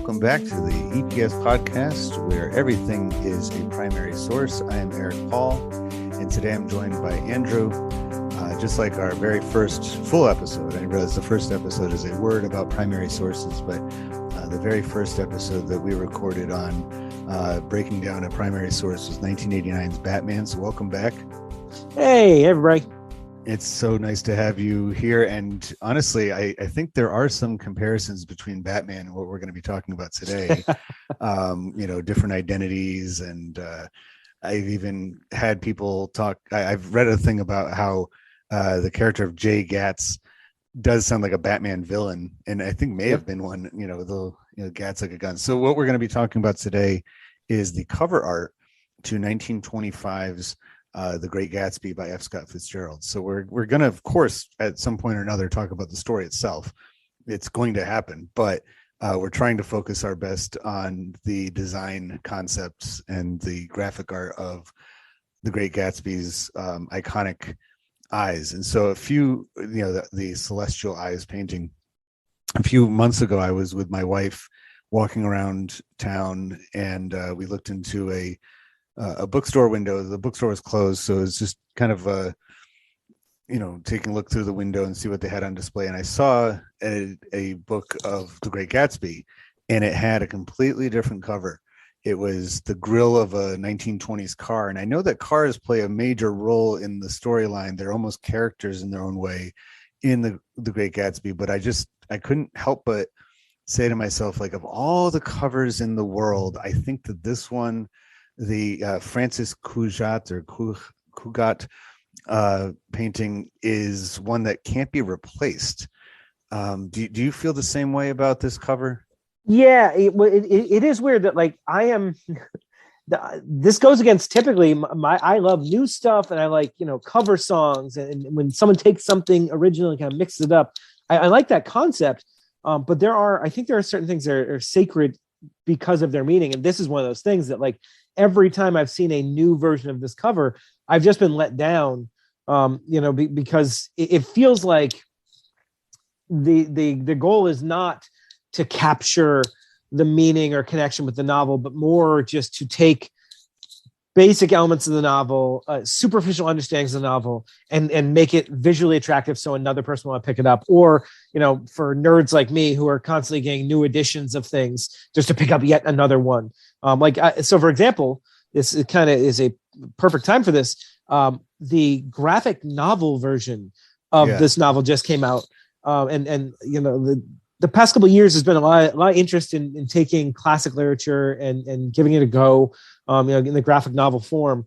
welcome back to the EPS podcast, where everything is a primary source. I am Eric Paul, and today I'm joined by Andrew. Just like our very first full episode, I realize the first episode is a word about primary sources, but the very first episode that we recorded on breaking down a primary source was 1989's Batman. So welcome back. Hey, everybody. It's so nice to have you here. And honestly, I think there are some comparisons between Batman and what we're going to be talking about today. Different identities. And I've even had people talk. I've read a thing about how the character of Jay Gats does sound like a Batman villain. And I think may have been one, Gats like a gun. So what we're going to be talking about today is the cover art to 1925's The Great Gatsby by F. Scott Fitzgerald. So we're going to, of course, at some point or another, talk about the story itself. It's going to happen, but we're trying to focus our best on the design concepts and the graphic art of The Great Gatsby's iconic eyes. And so the celestial eyes painting. A few months ago, I was with my wife walking around town, and we looked into a bookstore window. The bookstore was closed, so it's just kind of taking a look through the window and see what they had on display. And I saw a book of The Great Gatsby, and it had a completely different cover. It was the grille of a 1920s car, and I know that cars play a major role in the storyline. They're almost characters in their own way in the Great Gatsby, but I couldn't help but say to myself, like, of all the covers in the world, I think that this one, the Francis Cugat or Cugat painting, is one that can't be replaced. Do you feel the same way about this cover? Yeah, it is weird that, like, I am. This goes against typically I love new stuff, and I like cover songs, and when someone takes something original and kind of mixes it up, I like that concept. But I think there are certain things that are sacred because of their meaning, and this is one of those things that, like, every time I've seen a new version of this cover, I've just been let down, because it feels like the goal is not to capture the meaning or connection with the novel, but more just to take basic elements of the novel, superficial understandings of the novel, and make it visually attractive so another person will want to pick it up. Or, for nerds like me who are constantly getting new editions of things, just to pick up yet another one. So for example, this kind of is a perfect time for this. The graphic novel version of this novel just came out. The past couple of years has been a lot of interest in taking classic literature and giving it a go, in the graphic novel form,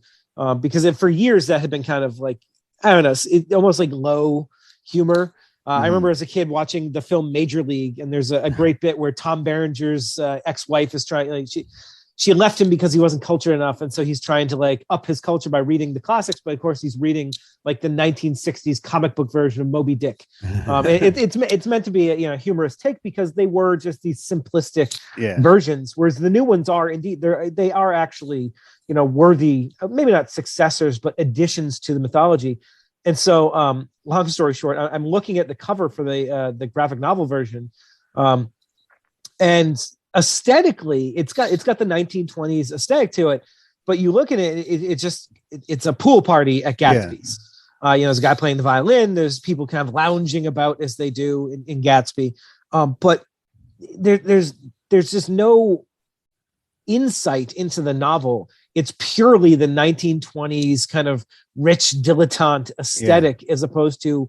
because for years that had been kind of like, I don't know, almost like low humor. I remember as a kid watching the film Major League, and there's a great bit where Tom Berenger's ex-wife is trying, she left him because he wasn't cultured enough, and so he's trying to, like, up his culture by reading the classics, but of course he's reading, like, the 1960s comic book version of Moby Dick. It's meant to be a humorous take, because they were just these simplistic versions, whereas the new ones are indeed, they are actually worthy, maybe not successors, but additions to the mythology. And so, long story short, I'm looking at the cover for the graphic novel version, and aesthetically, it's got the 1920s aesthetic to it, but you look at it, it's a pool party at Gatsby's. There's a guy playing the violin. There's people kind of lounging about as they do in Gatsby, but there's just no insight into the novel. It's purely the 1920s kind of rich dilettante aesthetic, as opposed to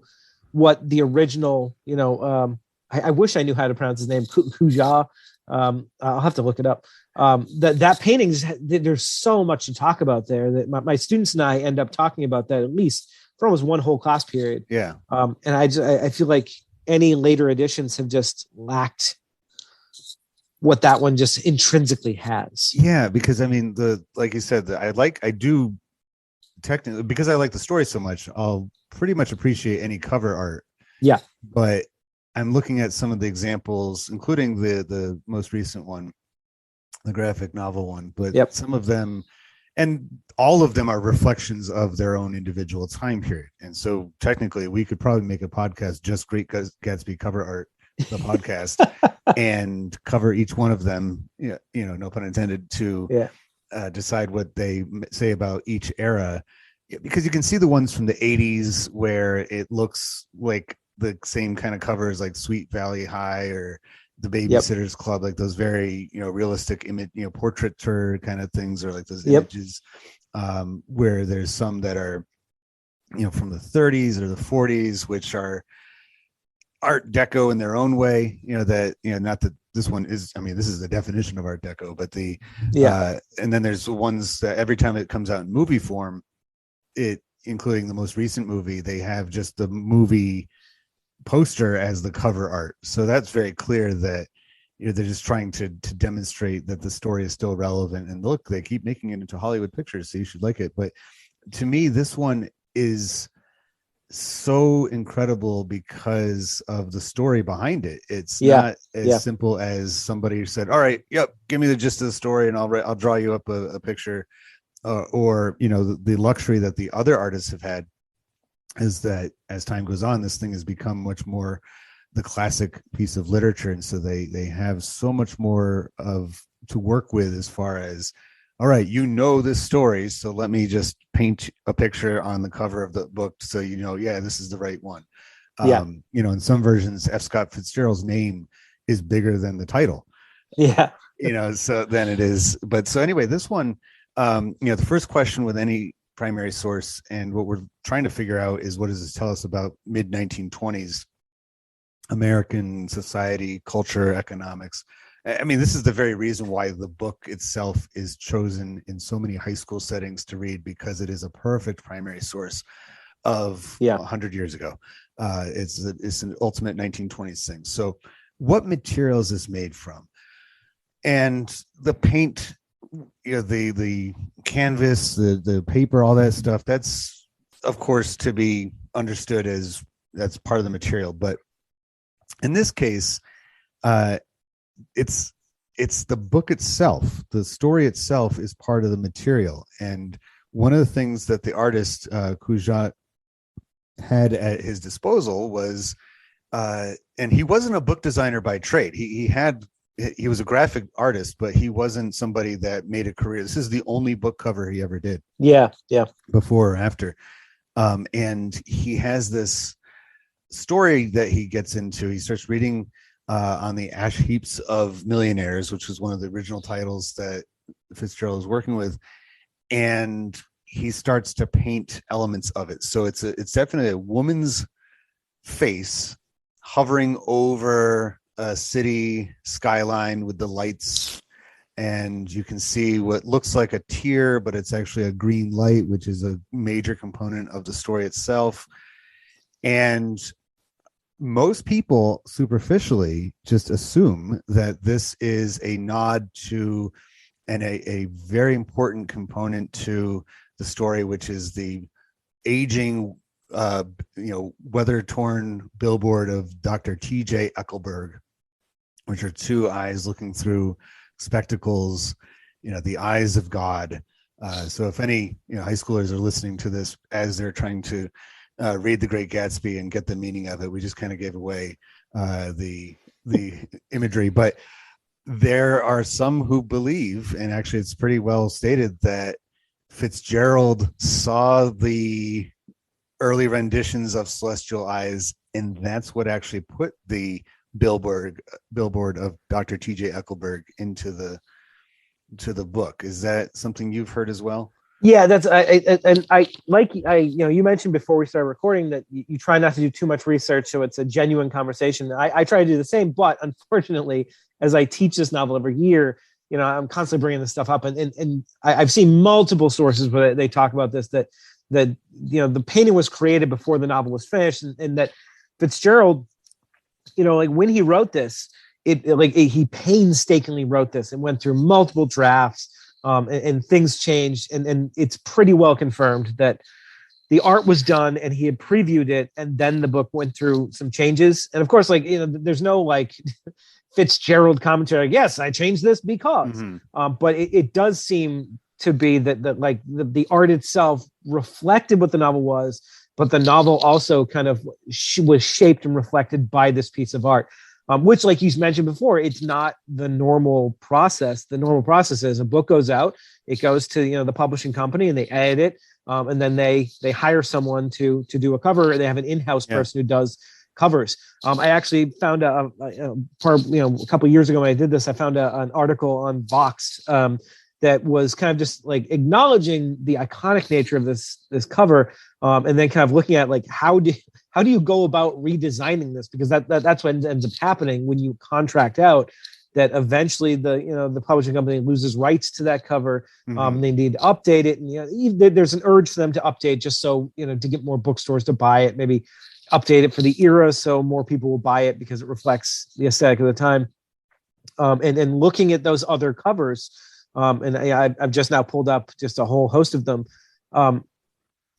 what the original. I wish I knew how to pronounce his name, Cugat. I'll have to look it up. That painting, there's so much to talk about there that my students and I end up talking about that at least for almost one whole class period. Yeah. And I feel like any later editions have just lacked what that one just intrinsically has. Yeah, because I mean, like you said, I do technically, because I like the story so much, I'll pretty much appreciate any cover art. Yeah. But I'm looking at some of the examples, including the most recent one, the graphic novel one, but some of them, and all of them, are reflections of their own individual time period. And so technically we could probably make a podcast just Great Gatsby cover art the podcast and cover each one of them, no pun intended, to decide what they say about each era, because you can see the ones from the 80s where it looks like the same kind of covers like Sweet Valley High or the Babysitter's Club, like those very, realistic image, portraiture kind of things, or like those images, where there's some that are, from the 30s or the 40s, which are Art Deco in their own way, not that this one is, this is the definition of Art Deco, but and then there's the ones that every time it comes out in movie form, including the most recent movie, they have just the movie poster as the cover art. So that's very clear that they're just trying to demonstrate that the story is still relevant. And look, they keep making it into Hollywood pictures, so you should like it. But to me, this one is so incredible because of the story behind it. It's not as simple as somebody said, all right, give me the gist of the story and I'll draw you up a picture, or the luxury that the other artists have had is that as time goes on, this thing has become much more the classic piece of literature. And so they have so much more to work with as far as, all right, this story, so let me just paint a picture on the cover of the book so this is the right one. In some versions, F. Scott Fitzgerald's name is bigger than the title. So then it is. But so anyway, this one, the first question with any primary source, and what we're trying to figure out is, what does this tell us about mid-1920s American society, culture, economics? This is the very reason why the book itself is chosen in so many high school settings to read, because it is a perfect primary source of 100 years ago. It's an ultimate 1920s thing. So what material is this made from? And the paint, the canvas, the paper, all that stuff, that's of course to be understood as that's part of the material. But in this case, it's the book itself. The story itself is part of the material. And one of the things that the artist Cugat had at his disposal was, and he wasn't a book designer by trade. He was a graphic artist, but he wasn't somebody that made a career. This is the only book cover he ever did. Before or after. And he has this story that he gets into. He starts reading on the Ash Heaps of Millionaires, which was one of the original titles that Fitzgerald was working with. And he starts to paint elements of it. So it's definitely a woman's face hovering over a city skyline with the lights, and you can see what looks like a tear, but it's actually a green light, which is a major component of the story itself. And most people superficially just assume that this is a nod to and a very important component to the story, which is the aging weather-torn billboard of Dr. T.J. Eckelberg, which are two eyes looking through spectacles, the eyes of God. So if any high schoolers are listening to this as they're trying to read The Great Gatsby and get the meaning of it, we just kind of gave away the imagery. But there are some who believe, and actually it's pretty well stated, that Fitzgerald saw the early renditions of Celestial Eyes, and that's what actually put the billboard of Dr. T.J. Eckelberg into the book. Is that something you've heard as well? Yeah, that's you mentioned before we started recording that you try not to do too much research, so it's a genuine conversation. I try to do the same, but unfortunately, as I teach this novel every year, I'm constantly bringing this stuff up, and I've seen multiple sources where they talk about this, that the painting was created before the novel was finished, and that Fitzgerald, when he wrote this, he painstakingly wrote this and went through multiple drafts. And things changed, and it's pretty well confirmed that the art was done and he had previewed it, and then the book went through some changes. And of course, there's no Fitzgerald commentary, yes, I changed this because, but it does seem to be that the art itself reflected what the novel was, but the novel also kind of was shaped and reflected by this piece of art. which, like you mentioned before, it's not the normal process. The normal process is a book goes out, it goes to the publishing company, and they edit it, and then they hire someone to do a cover. They have an in-house person who does covers. I actually found a couple of years ago when I did this, I found an article on Vox that was kind of just like acknowledging the iconic nature of this cover, and then kind of looking at like how do you go about redesigning this, because that's what ends up happening when you contract out. That eventually the publishing company loses rights to that cover. They need to update it, and there's an urge for them to update just so to get more bookstores to buy it. Maybe update it for the era so more people will buy it because it reflects the aesthetic of the time. And looking at those other covers, and I've just now pulled up just a whole host of them.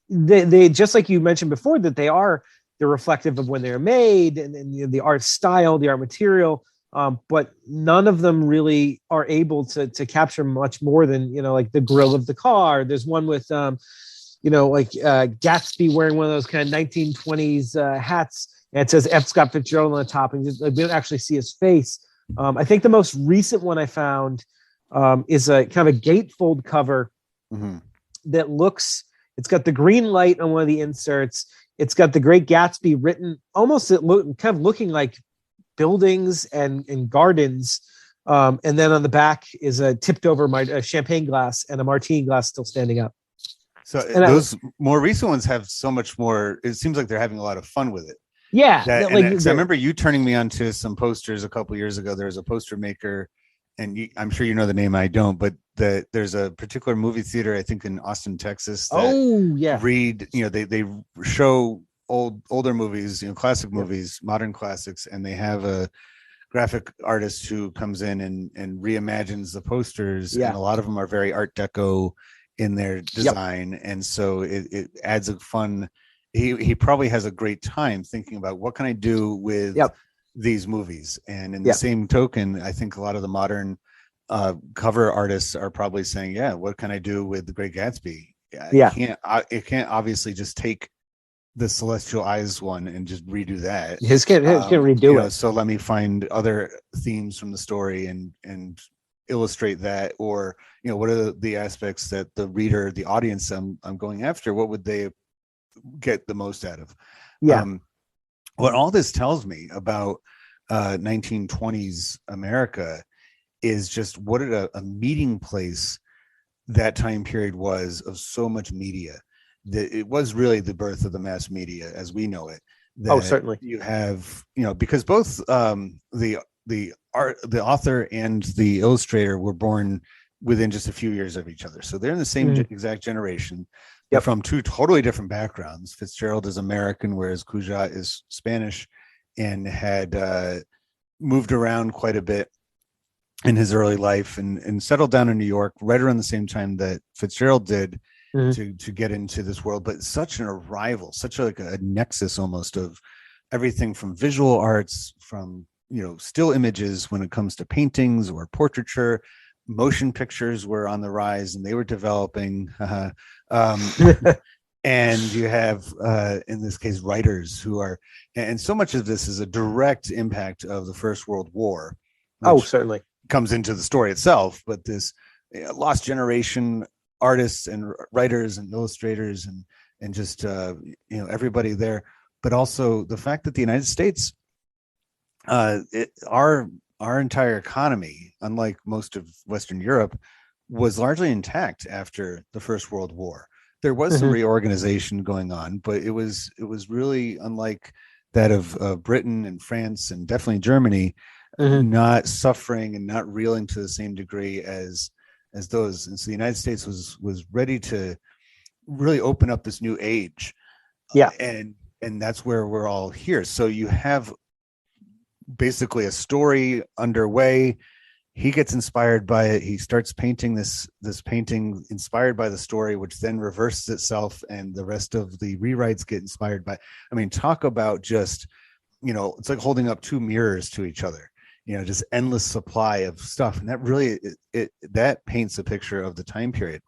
They just like you mentioned before, that they're reflective of when they're made and the art style, the art material. But none of them really are able to capture much more than like the grill of the car. There's one with Gatsby wearing one of those kind of 1920s hats, and it says F. Scott Fitzgerald on the top, and we don't actually see his face. I think the most recent one I found is a kind of a gatefold cover that looks. It's got the green light on one of the inserts. It's got the Great Gatsby written almost kind of looking like buildings and gardens. And then on the back is a tipped over champagne glass and a martini glass still standing up. So those more recent ones have so much more. It seems like they're having a lot of fun with it. Yeah. I remember you turning me on to some posters a couple years ago. There was a poster maker, and I'm sure you know the name, I don't, but there's a particular movie theater, I think in Austin, Texas. They show older movies, classic movies, modern classics, and they have a graphic artist who comes in and reimagines the posters. And a lot of them are very Art Deco in their design. And so it adds a fun, he probably has a great time thinking about what can I do with these movies. And in the same token, I think a lot of the modern cover artists are probably saying, what can I do with the Great Gatsby? It can't obviously just take the Celestial Eyes one and just redo that. His can't redo it. So let me find other themes from the story and illustrate that, or what are the aspects that the reader, the audience I'm going after, what would they get the most out of? What all this tells me about 1920s America is just what a meeting place that time period was of so much media. That it was really the birth of the mass media as we know it. Certainly. You have, because both the author and the illustrator were born within just a few years of each other. So they're in the same exact generation. They're from two totally different backgrounds. Fitzgerald is American, whereas Cugat is Spanish, and had moved around quite a bit in his early life and settled down in New York right around the same time that Fitzgerald did. To get into this world, but such an arrival, such a nexus almost of everything from visual arts, from still images when it comes to paintings or portraiture. Motion pictures were on the rise and they were developing. And you have in this case writers who are, and so much of this is a direct impact of the First World War. Certainly comes into the story itself, but this lost generation artists and writers and illustrators and just everybody there, but also the fact that the United States, our entire economy, unlike most of Western Europe, was largely intact after the First World War. There was some reorganization going on, but it was really unlike that of Britain and France and definitely Germany, not suffering and not reeling to the same degree as those. And so the United States was ready to really open up this new age. And that's where we're all here. So you have basically a story underway. He gets inspired by it. He starts painting this painting inspired by the story, which then reverses itself, and the rest of the rewrites get inspired by. I mean, talk about just, it's like holding up two mirrors to each other. Just endless supply of stuff, and that really that paints a picture of the time period.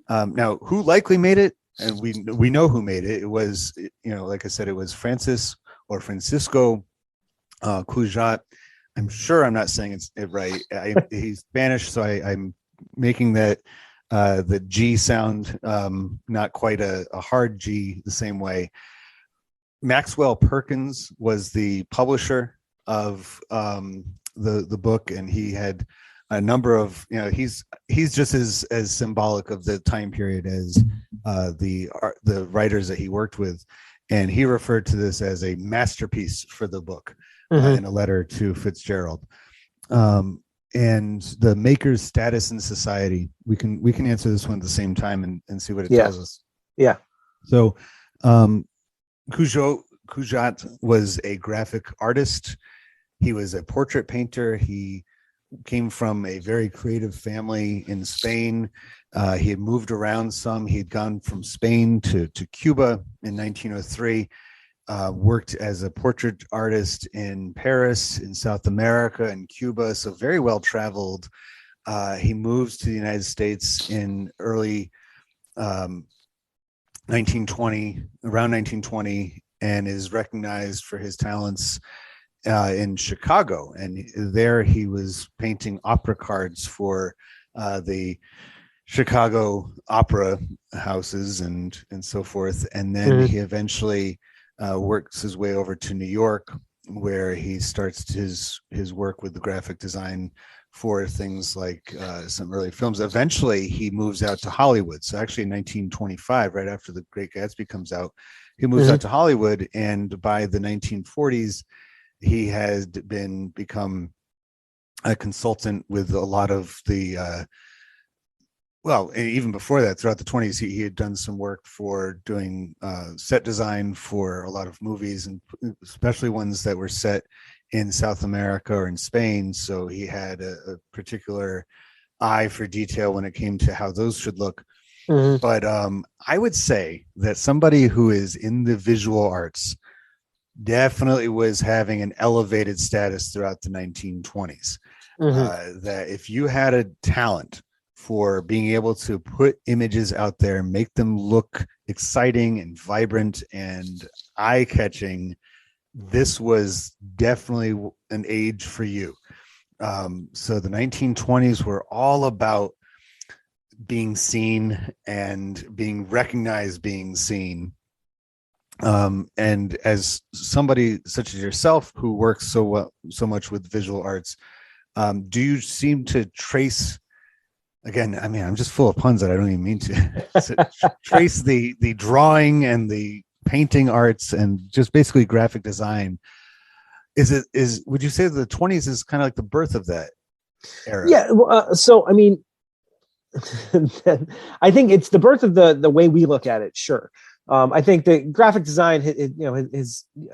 Now, who likely made it, and we know who made it. It was, like I said, it was Francisco Cugat. I'm sure I'm not saying it right. He's Spanish, so I'm making that the G sound, not quite a hard G the same way. Maxwell Perkins was the publisher of the book, and he had a number of, he's just as symbolic of the time period as the writers that he worked with, and he referred to this as a masterpiece for the book in a letter to Fitzgerald. And the maker's status in society. We can answer this one at the same time and see what it tells us. Yeah. So Cugat was a graphic artist. He was a portrait painter. He came from a very creative family in Spain. He had moved around some. He had gone from Spain to Cuba in 1903, worked as a portrait artist in Paris, in South America, and Cuba, so very well traveled. He moves to the United States in early 1920, around 1920, and is recognized for his talents in Chicago. And there he was painting opera cards for the Chicago opera houses and so forth. And then he eventually works his way over to New York, where he starts his work with the graphic design for things like some early films. Eventually, he moves out to Hollywood. So actually in 1925, right after The Great Gatsby comes out, he moves out to Hollywood. And by the 1940s, he has become a consultant with a lot of the, well, even before that, throughout the 20s, he had done some work for doing set design for a lot of movies, and especially ones that were set in South America or in Spain. So he had a particular eye for detail when it came to how those should look. But I would say that somebody who is in the visual arts definitely was having an elevated status throughout the 1920s. That if you had a talent for being able to put images out there, make them look exciting and vibrant and eye-catching, this was definitely an age for you. So the 1920s were all about being seen and being recognized, being seen. And as somebody such as yourself who works so much with visual arts, do you seem to trace, again, I mean, I'm just full of puns that I don't even mean to trace the drawing and the painting arts and just basically graphic design? Would you say the 20s is kind of like the birth of that era? Yeah. So, I mean, I think it's the birth of the way we look at it. Sure. I think the graphic design,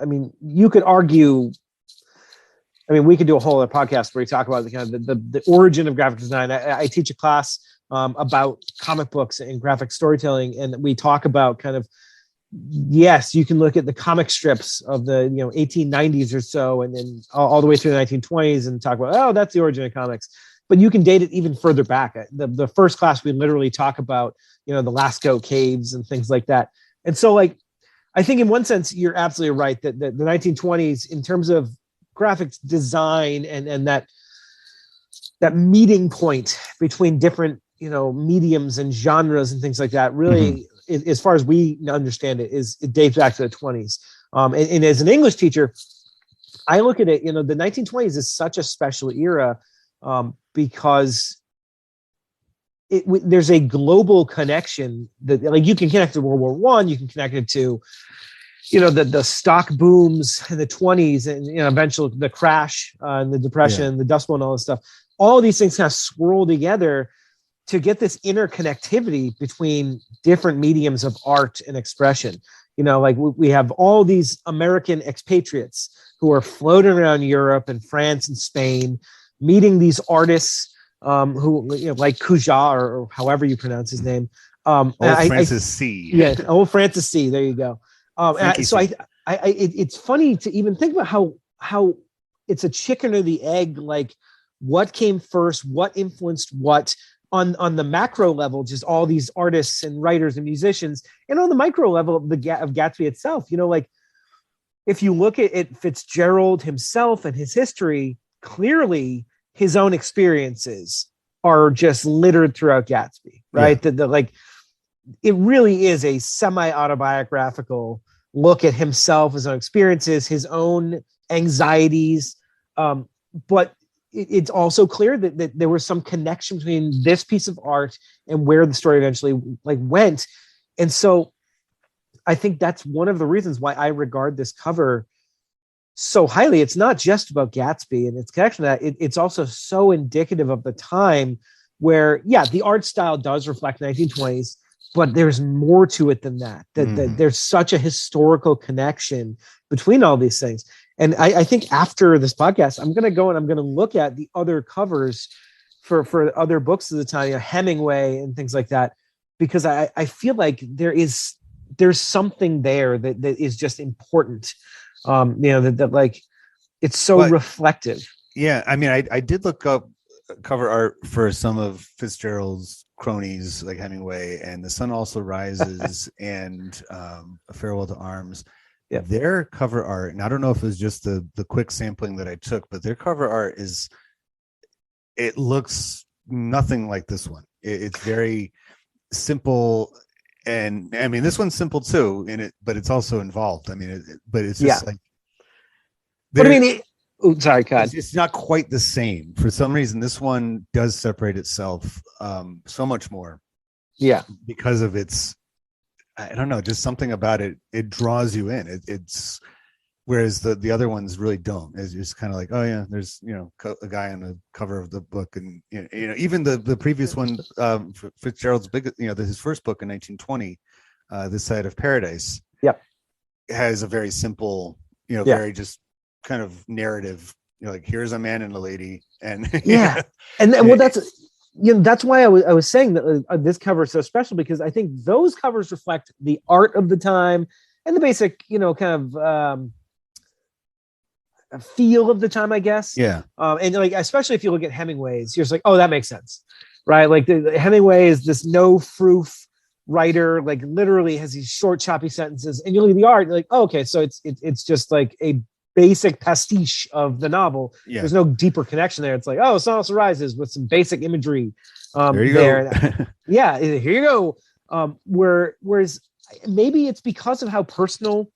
I mean, you could argue, I mean, we could do a whole other podcast where we talk about the kind of the origin of graphic design. I teach a class about comic books and graphic storytelling, and we talk about kind of, yes, you can look at the comic strips of the 1890s or so, and then all the way through the 1920s, and talk about, oh, that's the origin of comics. But you can date it even further back. The first class, we literally talk about the Lascaux caves and things like that. And so, like, I think in one sense, you're absolutely right that the 1920s, in terms of graphics design and that meeting point between different mediums and genres and things like that, really, as far as we understand it, it dates back to the 20s. And as an English teacher, I look at it, the 1920s is such a special era because there's a global connection that, like, you can connect to World War I, you can connect it to the stock booms in the 20s, and eventually the crash and the depression, the Dust Bowl, and all this stuff. All of these things kind of swirl together to get this interconnectivity between different mediums of art and expression. Like we have all these American expatriates who are floating around Europe and France and Spain, meeting these artists who, like Cugat, or however you pronounce his name. Francis C. Yeah, old Francis C. There you go. It's funny to even think about how it's a chicken or the egg, like what came first, what influenced what on the macro level, just all these artists and writers and musicians, and on the micro level of Gatsby itself. Like if you look at Fitzgerald himself and his history, clearly his own experiences are just littered throughout Gatsby, right? The like, it really is a semi-autobiographical look at himself, his own experiences, his own anxieties. But it's also clear that there was some connection between this piece of art and where the story eventually like went. And so I think that's one of the reasons why I regard this cover so highly. It's not just about Gatsby and its connection to that. It's also so indicative of the time where, yeah, the art style does reflect 1920s, but there's more to it than that. That there's such a historical connection between all these things. And I think after this podcast, I'm going to go and I'm going to look at the other covers for other books of the time, Hemingway and things like that, because I feel like there's something there that is just important. That like, it's so reflective. Yeah. I mean, I did look up cover art for some of Fitzgerald's cronies like Hemingway and The Sun Also Rises and A Farewell to Arms. Yeah. Their cover art, and I don't know if it was just the quick sampling that I took, but their cover art it looks nothing like this one. It's very simple. And I mean, this one's simple too, but it's also involved. I mean, but it's just like. But I mean, sorry, God. It's not quite the same. For some reason, this one does separate itself so much more. Yeah, because of its, I don't know, just something about it. It draws you in. It's whereas the other ones really don't. It's just kind of like, oh yeah, there's a guy on the cover of the book, and even the previous one, Fitzgerald's his first book in 1920, This Side of Paradise. Yep, has a very simple, very just kind of narrative. Like here's a man and a lady, and and well, that's why I was saying that this cover is so special, because I think those covers reflect the art of the time and the basic, kind of feel of the time, I guess. Yeah. And like, especially if you look at Hemingway's, you're just like, oh, that makes sense, right? Like the Hemingway is this no proof writer, like literally has these short, choppy sentences, and you look at the art, you're like, oh, okay, so it's just like a basic pastiche of the novel. Yeah. There's no deeper connection there. It's like, oh, Sun Also Rises with some basic imagery. There you go. Yeah, here you go. Whereas maybe it's because of how personal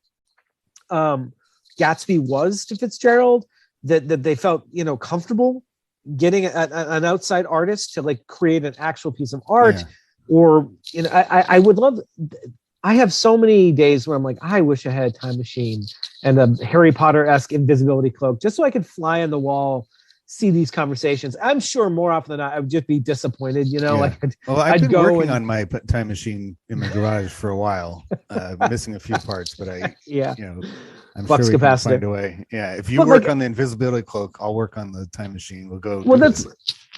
Gatsby was to Fitzgerald that they felt comfortable getting an outside artist to like create an actual piece of art. Or I would love. I have so many days where I'm like, I wish I had a time machine and a Harry Potter-esque invisibility cloak just so I could fly on the wall, see these conversations. I'm sure more often than not, I would just be disappointed, like I've been working on my time machine in my garage for a while, missing a few parts, but I'm Flux sure we capacitor. can find a way. Yeah. If you work on the invisibility cloak, I'll work on the time machine. We'll go. Well,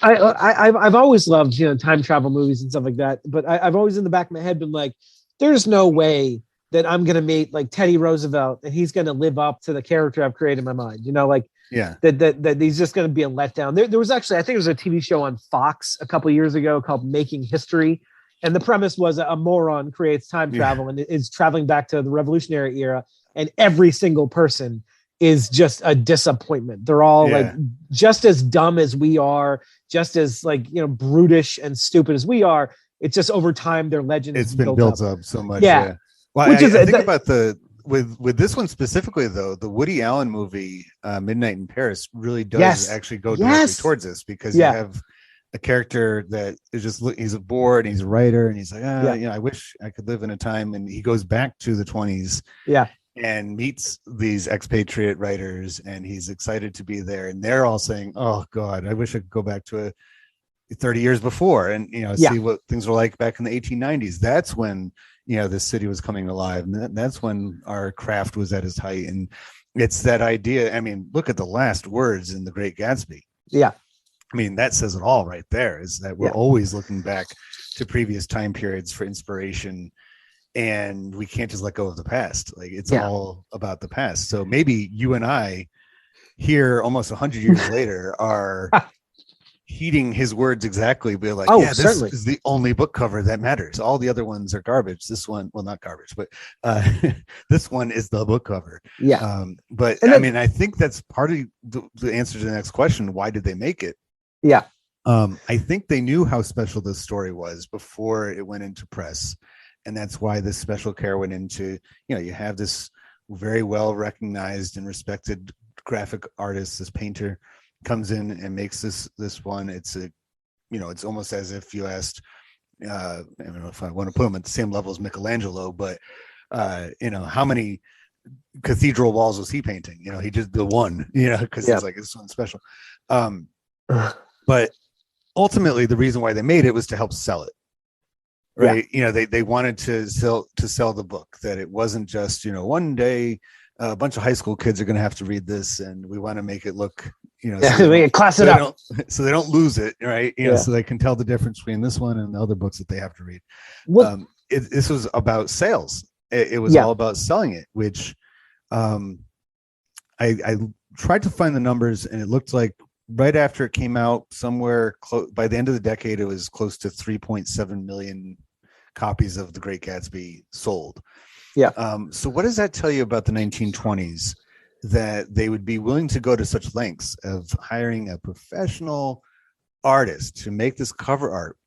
I've always loved, time travel movies and stuff like that. But I've always in the back of my head been like, there's no way that I'm going to meet like Teddy Roosevelt and he's going to live up to the character I've created in my mind, that he's just going to be a letdown. There was actually, I think it was a TV show on Fox a couple of years ago called Making History. And the premise was a moron creates time travel and is traveling back to the Revolutionary era. And every single person is just a disappointment. They're all like just as dumb as we are, just as like, brutish and stupid as we are. It's just over time their legend it's been built up so much. Yeah. Well, I think about with this one specifically though, the Woody Allen movie Midnight in Paris really does actually go directly towards this, because you have a character that is just he's bored and he's a writer and he's like, I wish I could live in a time, and he goes back to the 20s. And meets these expatriate writers, and he's excited to be there. And they're all saying, "Oh God, I wish I could go back to 30 years before and see what things were like back in the 1890s." That's when this city was coming alive, and that's when our craft was at its height. And it's that idea. I mean, look at the last words in The Great Gatsby. Yeah, I mean, that says it all right there. Is that we're always looking back to previous time periods for inspiration. And we can't just let go of the past. Like it's all about the past. So maybe you and I here almost 100 years later are heeding his words exactly, be like, Oh, yeah, this certainly. is the only book cover that matters. All the other ones are garbage. This one, well, not garbage, but this one is the book cover. Yeah. But And I then, mean, I think that's part of the answer to the next question. Why did they make it? yeah. I think they knew how special this story was before it went into press. And that's why this special care went into, you have this very well recognized and respected graphic artist, this painter, comes in and makes this one. It's it's almost as if you asked, I don't know if I want to put him at the same level as Michelangelo, but how many cathedral walls was he painting? He just the one, because Yeah. he's like, this one's special. But ultimately the reason why they made it was to help sell it. Right. Yeah. They wanted to sell the book, that it wasn't just, one day a bunch of high school kids are going to have to read this, and we want to make it look, Class it up. so they don't lose it, right? Yeah. So they can tell the difference between this one and the other books that they have to read. This was about sales. It was all about selling it, which I tried to find the numbers, and it looked like right after it came out, somewhere by the end of the decade, it was close to 3.7 million copies of The Great Gatsby sold. Yeah. So what does that tell you about the 1920s, that they would be willing to go to such lengths of hiring a professional artist to make this cover art?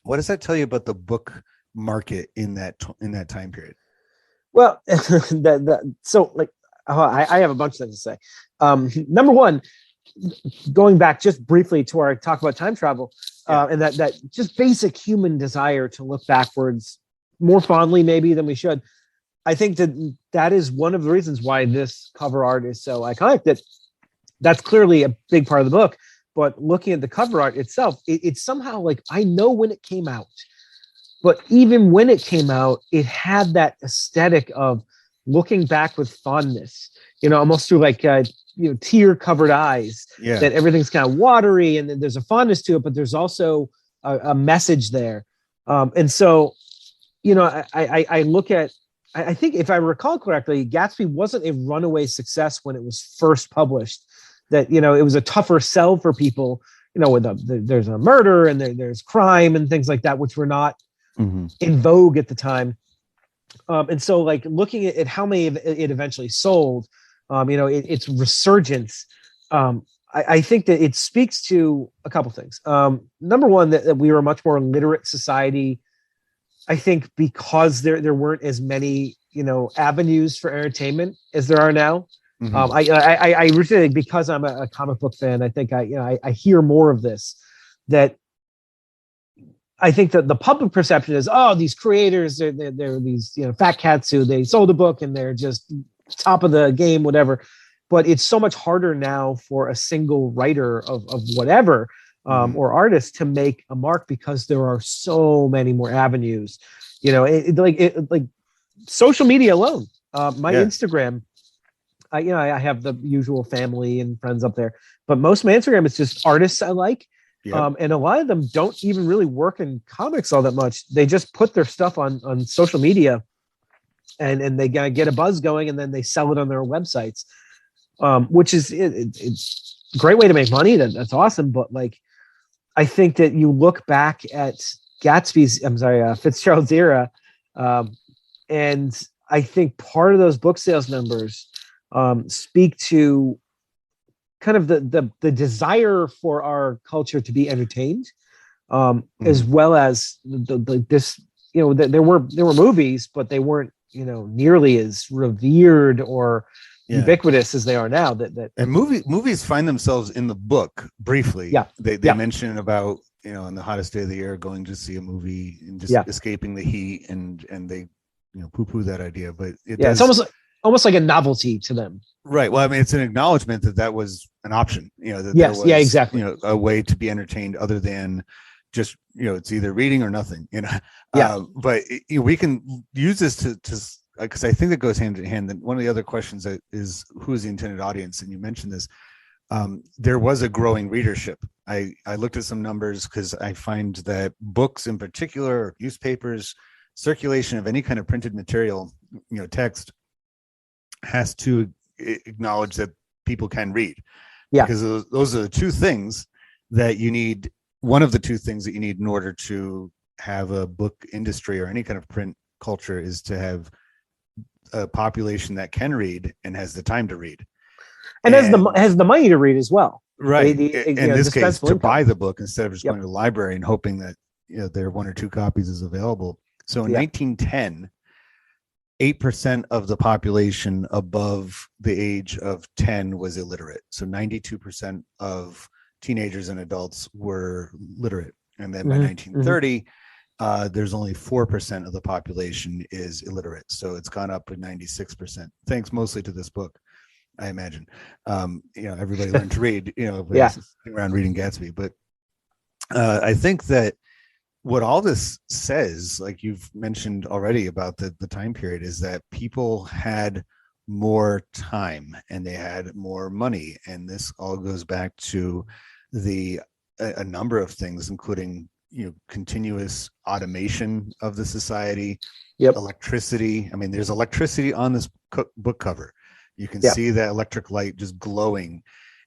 What does that tell you about the book market in that time period? Well, so like, I have a bunch of things to say. Number one, going back just briefly to our talk about time travel, and that just basic human desire to look backwards more fondly maybe than we should. I think that is one of the reasons why this cover art is so iconic. That's clearly a big part of the book. But looking at the cover art itself, it's somehow like, I know when it came out, but even when it came out, it had that aesthetic of looking back with fondness, almost through like, tear-covered eyes, that everything's kind of watery, and then there's a fondness to it, but there's also a message there. And so, I look at, I think if I recall correctly, Gatsby wasn't a runaway success when it was first published. That, it was a tougher sell for people, with there's a murder and there's crime and things like that, which were not in vogue at the time. And so, like, looking at how many it eventually sold, its resurgence, I think that it speaks to a couple things. Number one, that we were a much more literate society. I think because there weren't as many, avenues for entertainment as there are now. I really, because I'm a comic book fan, I think I hear more of this, that I think that the public perception is, oh, these creators, they're these, fat cats who they sold a book and they're just top of the game, whatever. But it's so much harder now for a single writer of whatever, or artist to make a mark, because there are so many more avenues. Like social media alone. My Instagram, I have the usual family and friends up there, but most of my Instagram is just artists I like. And a lot of them don't even really work in comics all that much. They just put their stuff on social media, and they get a buzz going, and then they sell it on their websites, which is it's a great way to make money. That's awesome. But like, I think that you look back at Fitzgerald's era, and I think part of those book sales numbers speak to kind of the desire for our culture to be entertained, as well as this. There were movies, but they weren't nearly as revered or ubiquitous as they are now. And movies find themselves in the book briefly. They mention about in the hottest day of the year going to see a movie and just escaping the heat, and they poo-poo that idea, but it's almost like a novelty to them. Right. Well, I mean, it's an acknowledgement that was an option. That there was, exactly. A way to be entertained other than just it's either reading or nothing. But we can use this to because I think it goes hand in hand. And one of the other questions is, who is the intended audience? And you mentioned this. There was a growing readership. I looked at some numbers, because I find that books in particular, newspapers, circulation of any kind of printed material, text, has to acknowledge that people can read. Because those are the two things that you need one of the two things that you need in order to have a book industry or any kind of print culture is to have a population that can read and has the time to read and has the money to read as well. Right. In this case, to buy the book instead of just Yep. going to the library and hoping that there are 1 or 2 copies is available. So in 1910, 8% of the population above the age of 10 was illiterate. So 92% of teenagers and adults were literate. And then by 1930, there's only 4% of the population is illiterate. So it's gone up to 96%, thanks mostly to this book, I imagine. Everybody learned to read, around reading Gatsby. But I think that what all this says, like you've mentioned already about the time period, is that people had more time and they had more money. And this all goes back to a number of things, including continuous automation of the society, electricity. I mean, there's electricity on this book cover. You can see that electric light just glowing,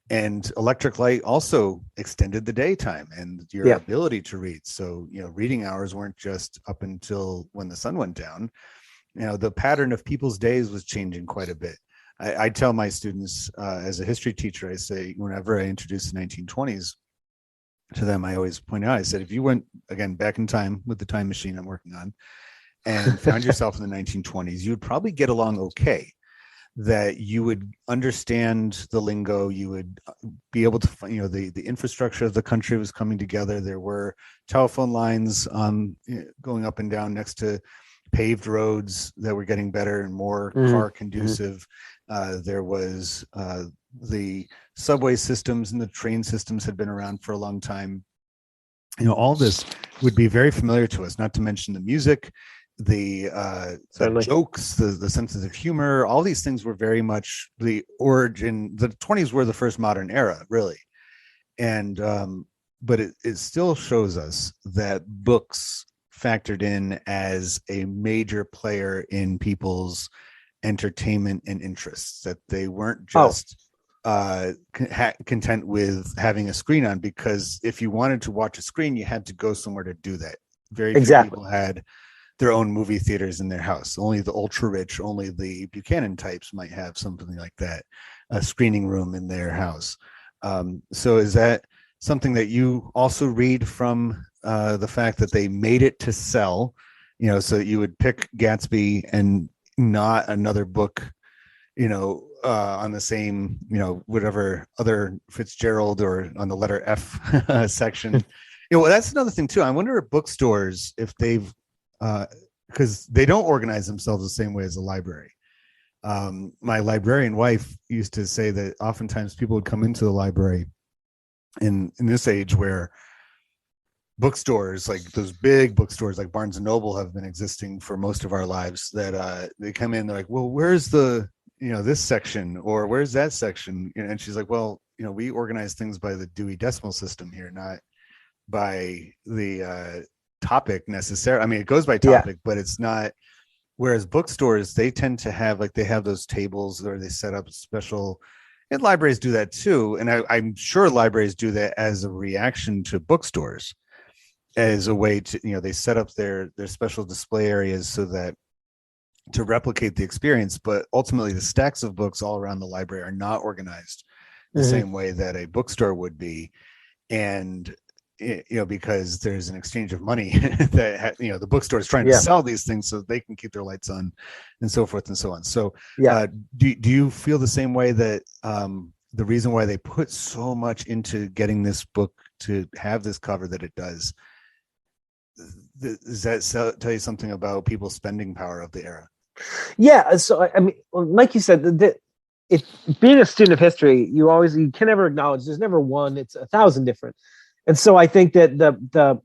and electric light also extended the daytime and your ability to read. So, reading hours weren't just up until when the sun went down. The pattern of people's days was changing quite a bit. I tell my students as a history teacher, I say, whenever I introduce the 1920s to them, I always point out, I said, if you went again back in time with the time machine I'm working on and found yourself in the 1920s, you would probably get along okay. That you would understand the lingo, you would be able to, the infrastructure of the country was coming together. There were telephone lines going up and down next to paved roads that were getting better and more car conducive. There was the subway systems and the train systems had been around for a long time. All this would be very familiar to us, not to mention the music, the jokes, the senses of humor. All these things were very much the origin. The 20s were the first modern era, really. And but it still shows us that books factored in as a major player in people's entertainment and interests, that they weren't just content with having a screen on, because if you wanted to watch a screen, you had to go somewhere to do that. Very few people had their own movie theaters in their house. Only the ultra rich, only the Buchanan types might have something like that, a screening room in their house. So is that something that you also read from the fact that they made it to sell, so that you would pick Gatsby and not another book, on the same, whatever other Fitzgerald or on the letter F section? That's another thing too. I wonder if bookstores, if they've, because they don't organize themselves the same way as a library. My librarian wife used to say that oftentimes people would come into the library in this age where bookstores, like those big bookstores like Barnes and Noble, have been existing for most of our lives, that they come in, they're like, well, where's the, this section, or where's that section? And she's like, well, we organize things by the Dewey Decimal System here, not by the topic necessarily. I mean, it goes by topic, but it's not. Whereas bookstores, they tend to have, like, they have those tables, or they set up special, and libraries do that too. And I'm sure libraries do that as a reaction to bookstores, as a way to, they set up their special display areas so that to replicate the experience. But ultimately, the stacks of books all around the library are not organized the same way that a bookstore would be. And because there's an exchange of money that the bookstore is trying to sell these things so they can keep their lights on, and so forth and so on. So do you feel the same way, that the reason why they put so much into getting this book to have this cover that it does, does that tell you something about people's spending power of the era? Yeah. So, I mean, like you said, if being a student of history, you can never acknowledge there's never one, it's 1,000 different. And so I think that the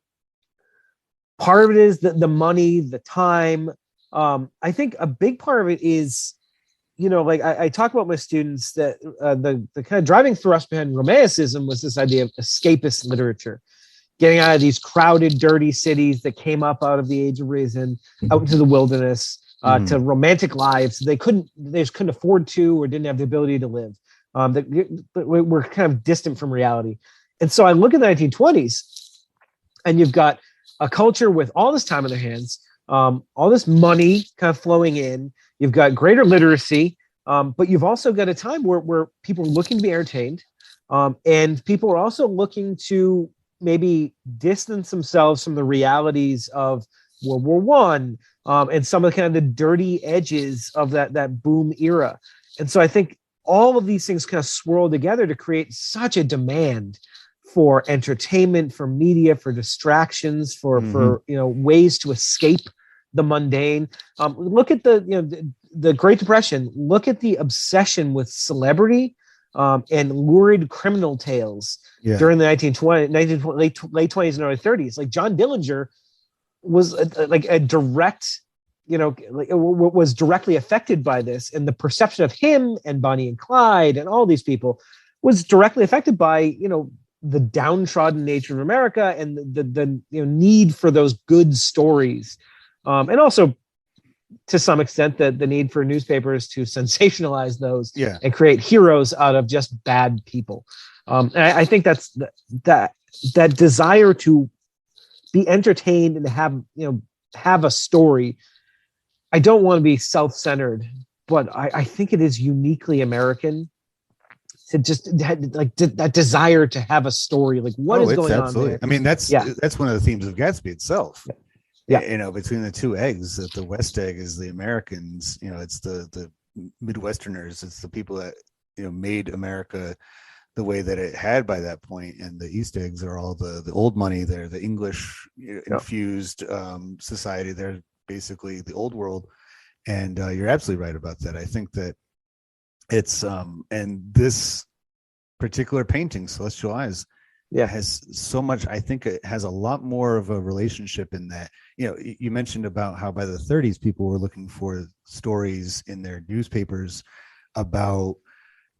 part of it is the money, the time. I think a big part of it is, like I talk about my students, that the kind of driving thrust behind Romanticism was this idea of escapist literature, getting out of these crowded, dirty cities that came up out of the Age of Reason, out into the wilderness, to romantic lives they just couldn't afford to, or didn't have the ability to live. That we're kind of distant from reality. And so I look at the 1920s, and you've got a culture with all this time on their hands, all this money kind of flowing in. You've got greater literacy, but you've also got a time where people are looking to be entertained, and people are also looking to maybe distance themselves from the realities of World War One, and some of the kind of the dirty edges of that boom era. And so I think all of these things kind of swirl together to create such a demand for entertainment, for media, for distractions, for ways to escape the mundane. Look at the Great Depression. Look at the obsession with celebrity, and lurid criminal tales during the late 20s and early 30s. Like John Dillinger was a direct, was directly affected by this, and the perception of him and Bonnie and Clyde and all these people was directly affected by the downtrodden nature of America and the need for those good stories, and also to some extent the need for newspapers to sensationalize those and create heroes out of just bad people. And I think that's that desire to be entertained and have a story. I don't want to be self-centered, but I think it is uniquely American to just that desire to have a story. Like what is going on there? I mean, that's one of the themes of Gatsby itself. Yeah. Between the two eggs, that the West egg is the Americans, it's the Midwesterners, it's the people that, made America the way that it had by that point. And the East eggs are all the old money. They're the English infused society. They're basically the old world. And you're absolutely right about that. I think that it's and this particular painting, Celestial Eyes, has so much. I think it has a lot more of a relationship in that, you mentioned about how by the 30s people were looking for stories in their newspapers about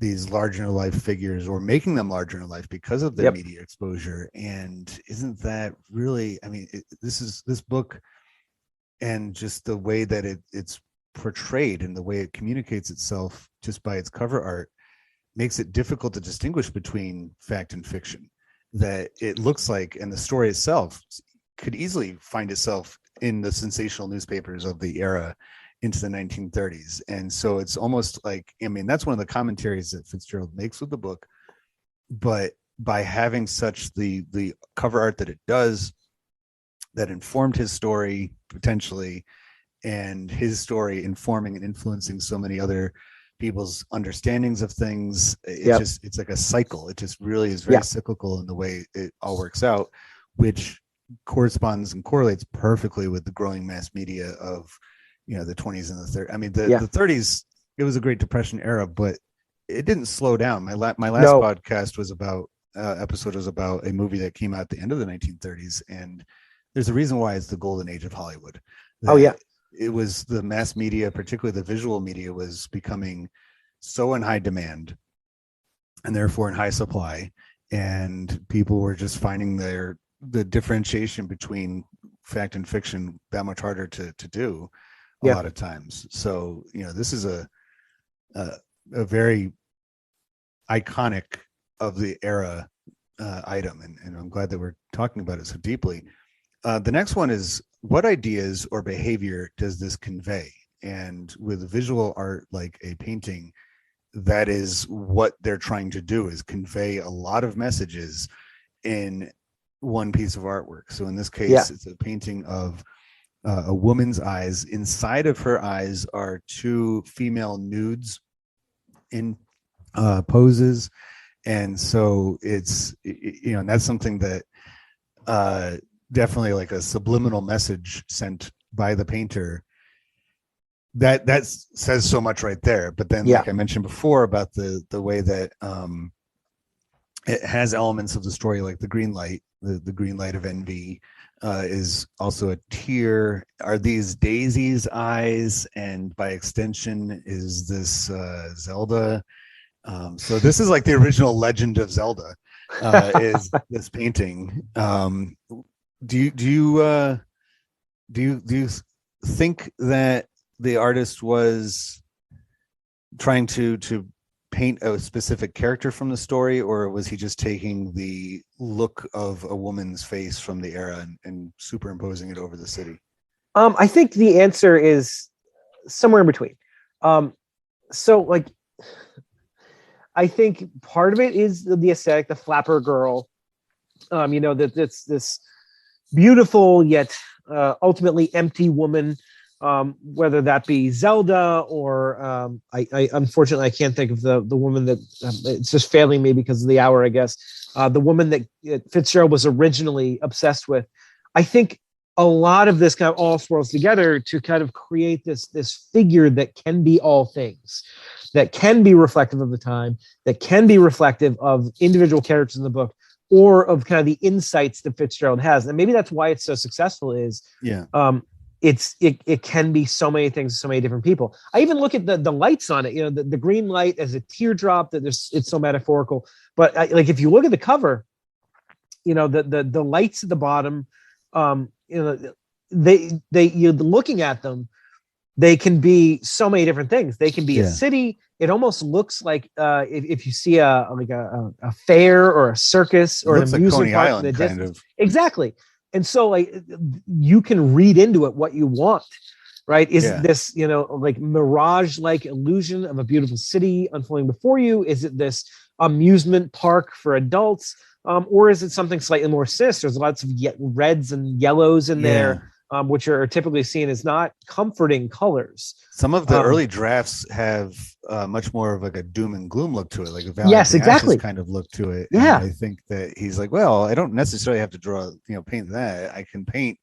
these larger than life figures, or making them larger than life because of their media exposure. And isn't that really, I mean, this book and just the way that it's portrayed and the way it communicates itself just by its cover art makes it difficult to distinguish between fact and fiction. That it looks like, and the story itself could easily find itself in the sensational newspapers of the era into the 1930s. And so it's almost like, I mean, that's one of the commentaries that Fitzgerald makes with the book, but by having such the cover art that it does, that informed his story potentially, and his story informing and influencing so many other people's understandings of things. It's like a cycle. It just really is very cyclical in the way it all works out, which corresponds and correlates perfectly with the growing mass media of, the 20s and the 30s. I mean, the 30s, it was a Great Depression era, but it didn't slow down. My last podcast was about episode was about a movie that came out at the end of the 1930s, and there's a reason why it's the golden age of Hollywood. It was the mass media, particularly the visual media, was becoming so in high demand and therefore in high supply, and people were just finding the differentiation between fact and fiction that much harder to do a lot of times. So this is a very iconic of the era item, and I'm glad that we're talking about it so deeply. The next one is, what ideas or behavior does this convey? And with visual art like a painting, that is what they're trying to do, is convey a lot of messages in one piece of artwork. So in this case, it's a painting of a woman's eyes. Inside of her eyes are two female nudes in poses. And so it's, and that's something that definitely like a subliminal message sent by the painter that says so much right there. But then like I mentioned before about the way that it has elements of the story, like the green light, the green light of envy is also a tear. Are these Daisy's eyes? And by extension, is this Zelda? So this is like the original Legend of Zelda, is this painting. Do you think that the artist was trying to paint a specific character from the story, or was he just taking the look of a woman's face from the era and superimposing it over the city? I think the answer is somewhere in between. So like, I think part of it is the aesthetic, the flapper girl. That it's this beautiful yet ultimately empty woman. Whether that be Zelda or I unfortunately I can't think of the woman that it's just failing me because of the hour, I guess. The woman that Fitzgerald was originally obsessed with. I think a lot of this kind of all swirls together to kind of create this figure that can be all things, that can be reflective of the time, that can be reflective of individual characters in the book, or of kind of the insights that Fitzgerald has. And maybe that's why it's so successful is it can be so many things to so many different people. I even look at the lights on it, the green light as a teardrop, it's so metaphorical. But like, if you look at the cover, the lights at the bottom, you're looking at them, they can be so many different things. They can be a city. It almost looks like if you see a fair or a circus or an amusement park, Coney Island kind of. Exactly. And so like you can read into it what you want, right? Is it this, like mirage-like illusion of a beautiful city unfolding before you? Is it this amusement park for adults? Or is it something slightly more sinister? There's lots of reds and yellows in there, which are typically seen as not comforting colors. Some of the early drafts have much more of like a doom and gloom look to it, like a Valley of the Ashes kind of look to it. Yeah, and I think that he's like, well, I don't necessarily have to draw, paint that. I can paint.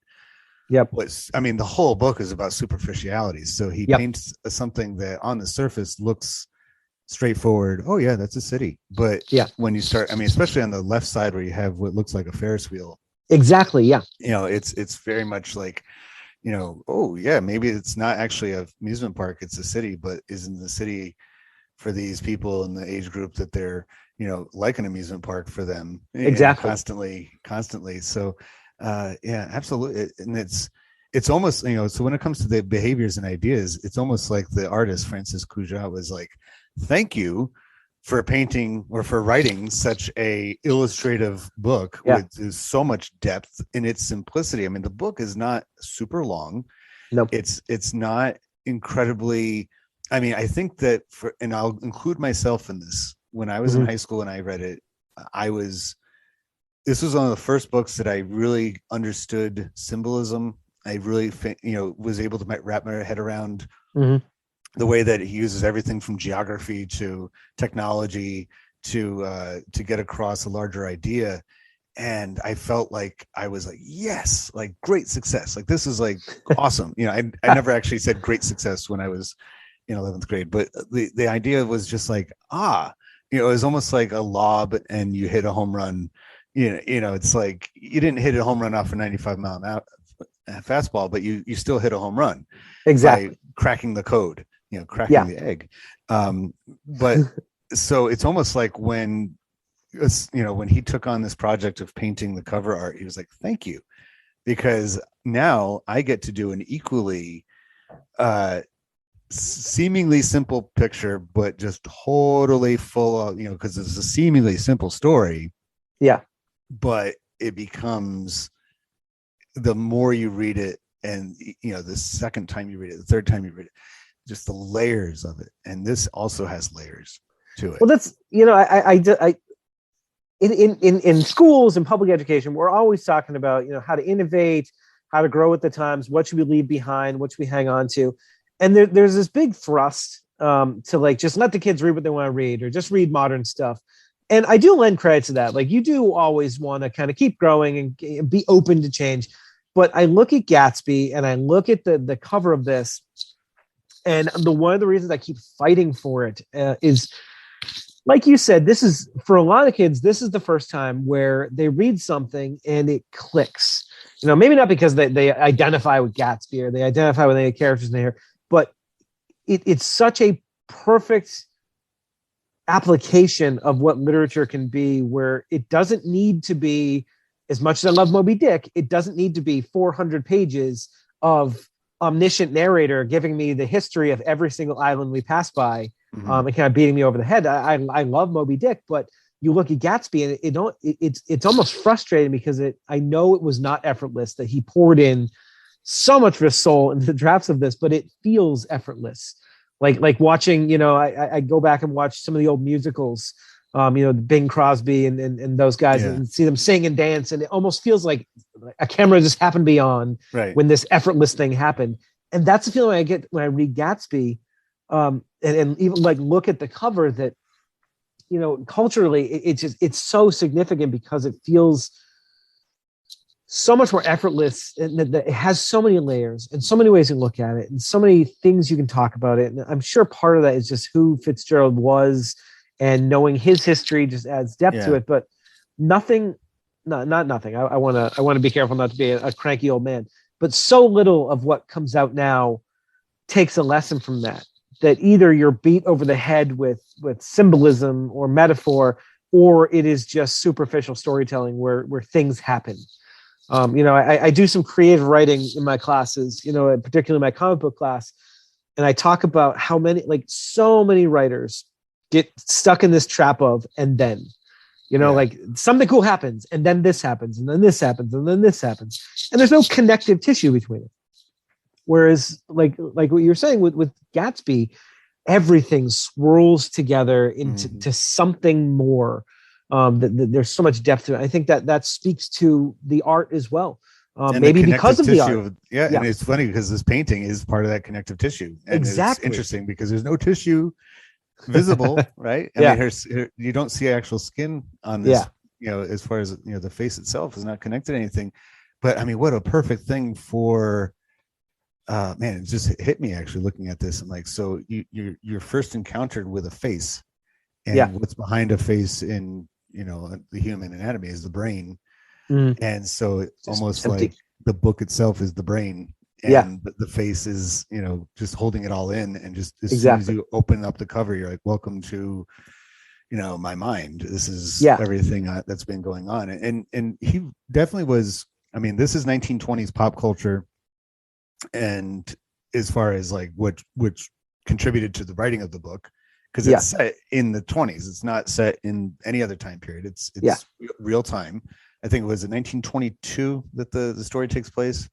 The whole book is about superficialities. So he paints something that on the surface looks straightforward. Oh yeah, that's a city. But when you start, especially on the left side where you have what looks like a Ferris wheel. Exactly. Yeah. It's very much like, oh yeah, maybe it's not actually an amusement park, it's a city, but isn't the city for these people in the age group that they're, like an amusement park for them. Exactly. Constantly. So absolutely. And it's almost, so when it comes to the behaviors and ideas, it's almost like the artist, Francis Cugat, was like, thank you for painting or for writing such a illustrative book with so much depth in its simplicity. The book is not super long. Nope. It's not incredibly, I think that and I'll include myself in this. When I was in high school and I read it, this was one of the first books that I really understood symbolism. I really, was able to wrap my head around the way that he uses everything from geography to technology to get across a larger idea. And I felt like I was like, yes, like great success. Like, this is like awesome. I never actually said great success when I was in 11th grade, but the idea was just like, it was almost like a lob and you hit a home run. It's like you didn't hit a home run off a 95-mile-an-hour fastball, but you still hit a home run. Exactly. By cracking the code. Cracking the egg. But so it's almost like when he took on this project of painting the cover art, he was like, thank you, because now I get to do an equally seemingly simple picture, but just totally full of, because it's a seemingly simple story. Yeah. But it becomes, the more you read it, and the second time you read it, the third time you read it, just the layers of it. And this also has layers to it. Well, that's, in schools and public education, we're always talking about, how to innovate, how to grow with the times, what should we leave behind, what should we hang on to. And there's this big thrust to like, just let the kids read what they want to read, or just read modern stuff. And I do lend credit to that. Like, you do always want to kind of keep growing and be open to change. But I look at Gatsby and I look at the cover of this, and one of the reasons I keep fighting for it is, like you said, this is, for a lot of kids, this is the first time where they read something and it clicks. Maybe not because they identify with Gatsby or they identify with any characters in there, but it's such a perfect application of what literature can be, where it doesn't need to be, as much as I love Moby Dick, it doesn't need to be 400 pages of omniscient narrator giving me the history of every single island we pass by. Mhm. and kind of beating me over the head. I love Moby Dick, but you look at Gatsby and it's almost frustrating because I know it was not effortless, that he poured in so much of his soul into the drafts of this, but it feels effortless. Like watching, I go back and watch some of the old musicals, Bing Crosby and those guys, Yeah. and see them sing and dance, and it almost feels like a camera just happened to be on Right. when this effortless thing happened. And that's the feeling I get when I read Gatsby, and even like look at the cover, that culturally it's so significant because it feels so much more effortless, and that it has so many layers and so many ways to look at it and so many things you can talk about it. And I'm sure part of that is just who Fitzgerald was, and knowing his history just adds depth to Yeah. it. But nothing, not nothing. I want to be careful not to be a cranky old man, but so little of what comes out now takes a lesson from that. That either you're beat over the head with symbolism or metaphor, or it is just superficial storytelling where things happen. I do some creative writing in my classes, particularly my comic book class. And I talk about how so many writers get stuck in this trap of, and then, Yeah. like something cool happens, and then this happens, and then this happens, and then this happens. And there's no connective tissue between it. Whereas like what you're saying with Gatsby, everything swirls together into to something more. There's so much depth to it. I think that speaks to the art as well. And Maybe the because connective of the tissue art. and it's funny because this painting is part of that connective tissue, and Exactly. it's interesting because there's no tissue visible, right? I Yeah. mean, you don't see actual skin on this. As far as the face itself is not connected to anything. But I mean, what a perfect thing for man, it just hit me actually looking at this. I'm like, so you're first encountered with a face, and Yeah. what's behind a face in the human anatomy is the brain. And so it's almost empty. like the book itself is the brain, Yeah. and the face is just holding it all in, and just as soon as Exactly. you open up the cover, you're like, welcome to my mind. This is Yeah. everything that's been going on. And he definitely was. I mean, this is 1920s pop culture, and as far as like which contributed to the writing of the book, because it's set in the 20s, it's not set in any other time period. It's real time. I think it was in 1922 that the story takes place,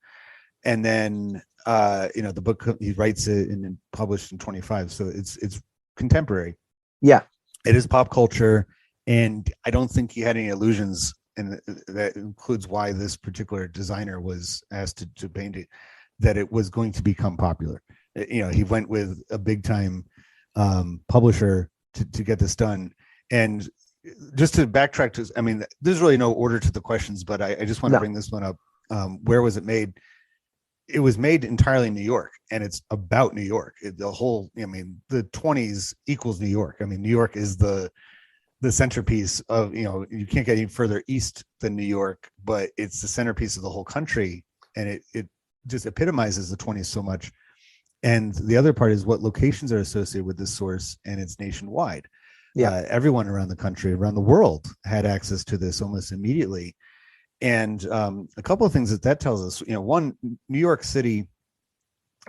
and then the book, he writes it and then published in 25, so it's contemporary. Yeah, it is pop culture, and I don't think he had any illusions, and that includes why this particular designer was asked to paint it, that it was going to become popular. He went with a big time publisher to get this done. And just to backtrack to, I mean, there's really no order to the questions, but I just want to bring this one up. Where was it made? It was made entirely in New York, and it's about New York. The 20s equals New York. I mean, New York is the centerpiece of, you can't get any further east than New York, but it's the centerpiece of the whole country. And it just epitomizes the 20s so much. And the other part is what locations are associated with this source, and it's nationwide. Everyone around the country, around the world, had access to this almost immediately. And a couple of things that tells us, one, New York City,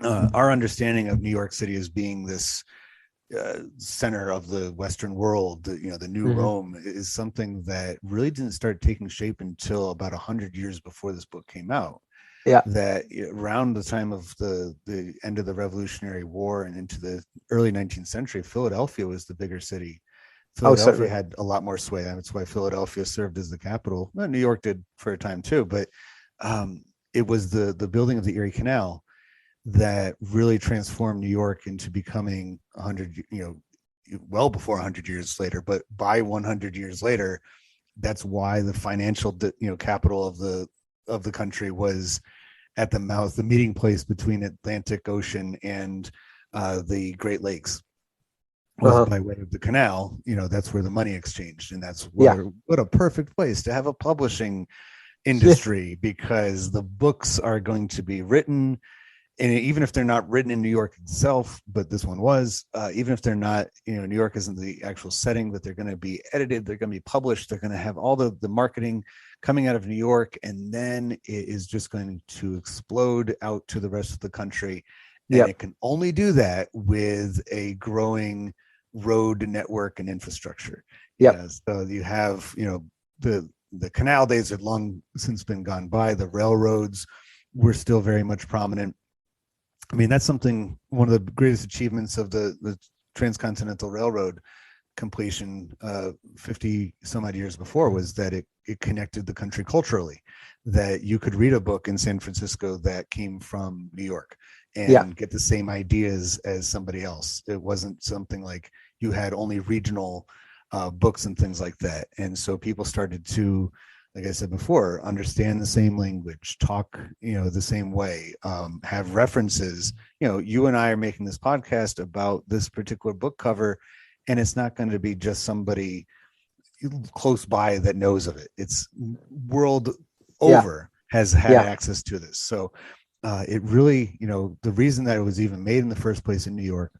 our understanding of New York City as being this center of the Western world, the new Rome, is something that really didn't start taking shape until about 100 years before this book came out. That around the time of the end of the Revolutionary War and into the early 19th century, Philadelphia was the bigger city. Philadelphia had a lot more sway. That's why Philadelphia served as the capital. Well, New York did for a time too, but it was the building of the Erie Canal that really transformed New York into becoming 100, well before 100 years later, but by 100 years later, that's why the financial capital of the country was at the mouth, the meeting place between Atlantic Ocean and the Great Lakes was by way of the canal. That's where the money exchanged, and that's what a perfect place to have a publishing industry, because the books are going to be written, and even if they're not written in New York itself, but this one was, even if they're not, New York isn't the actual setting, but they're going to be edited, they're going to be published, they're going to have all the marketing coming out of New York, and then it is just going to explode out to the rest of the country. And it can only do that with a growing road network and infrastructure. Yep. So you have, the canal days had long since been gone by. The railroads were still very much prominent. I mean, that's something, one of the greatest achievements of the Transcontinental Railroad completion 50 some odd years before was that it connected the country culturally, that you could read a book in San Francisco that came from New York and get the same ideas as somebody else. It wasn't something like you had only regional books and things like that. And so people started to, like I said before, understand the same language, talk, the same way, have references. You and I are making this podcast about this particular book cover, and it's not going to be just somebody close by that knows of it. It's world over has had access to this. So it really, the reason that it was even made in the first place in New York,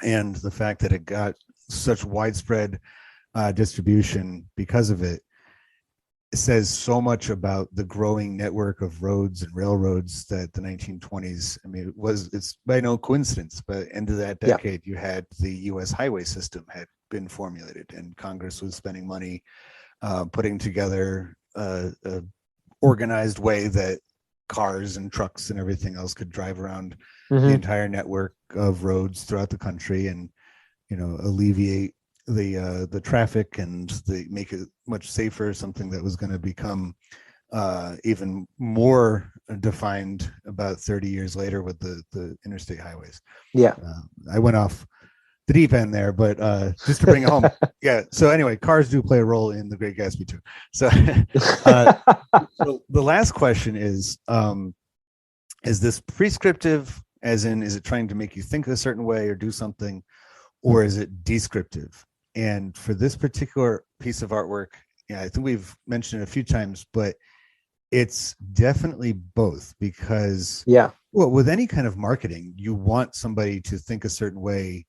and the fact that it got such widespread distribution because of it, says so much about the growing network of roads and railroads that the 1920s, I mean, it's by no coincidence, but end of that decade, you had the U.S. highway system had been formulated, and Congress was spending money putting together a organized way that cars and trucks and everything else could drive around the entire network of roads throughout the country, and alleviate the traffic and make it much safer, something that was going to become even more defined about 30 years later with the interstate highways. I went off the deep end there, but just to bring it home. So anyway, cars do play a role in the Great Gatsby too. So, so the last question is this prescriptive, as in, is it trying to make you think a certain way or do something, or is it descriptive? And for this particular piece of artwork, I think we've mentioned it a few times, but it's definitely both, because well, with any kind of marketing, you want somebody to think a certain way,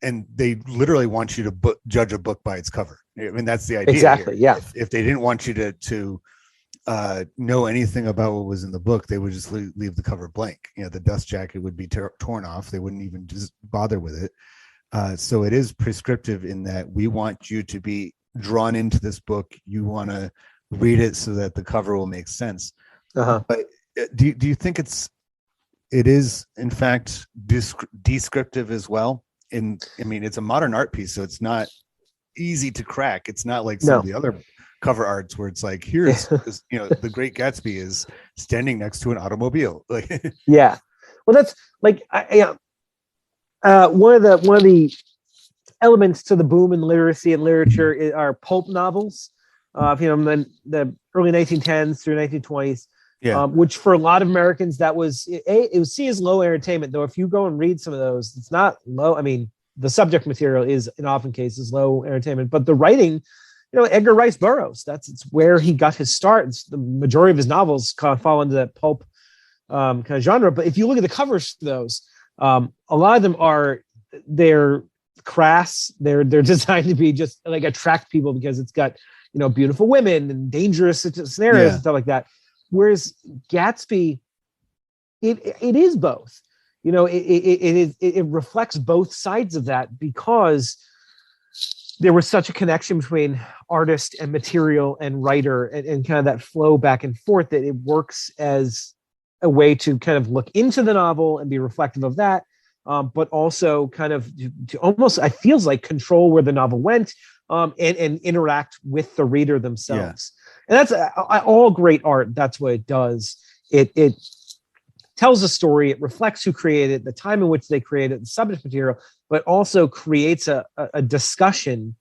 and they literally want you to judge a book by its cover. I mean, that's the idea. Exactly. Here. If they didn't want you to know anything about what was in the book, they would just leave the cover blank. The dust jacket would be torn off. They wouldn't even just bother with it. So it is prescriptive in that we want you to be drawn into this book. You want to read it so that the cover will make sense. But do you think it is in fact descriptive as well? I mean, it's a modern art piece, so it's not easy to crack. It's not like some of the other cover arts where it's like, here's the Great Gatsby is standing next to an automobile. Like, well, that's like one of the elements to the boom in literacy and literature are pulp novels. The early 1910s through 1920s, which for a lot of Americans, it was seen as low entertainment. Though if you go and read some of those, it's not low. I mean, the subject material is in often cases low entertainment, but the writing, Edgar Rice Burroughs, it's where he got his start. The majority of his novels kind of fall into that pulp kind of genre. But if you look at the covers to those, a lot of them they're crass. They're designed to be just like attract people because it's got beautiful women and dangerous scenarios and stuff like that. Whereas Gatsby, it is both. It reflects both sides of that, because there was such a connection between artist and material and writer, and kind of that flow back and forth, that it works as a way to kind of look into the novel and be reflective of that, but also kind of to almost, I feels like, control where the novel went, and interact with the reader themselves. And that's all great art. That's what it does. It tells a story. It reflects who created it, the time in which they created it, the subject material, but also creates a discussion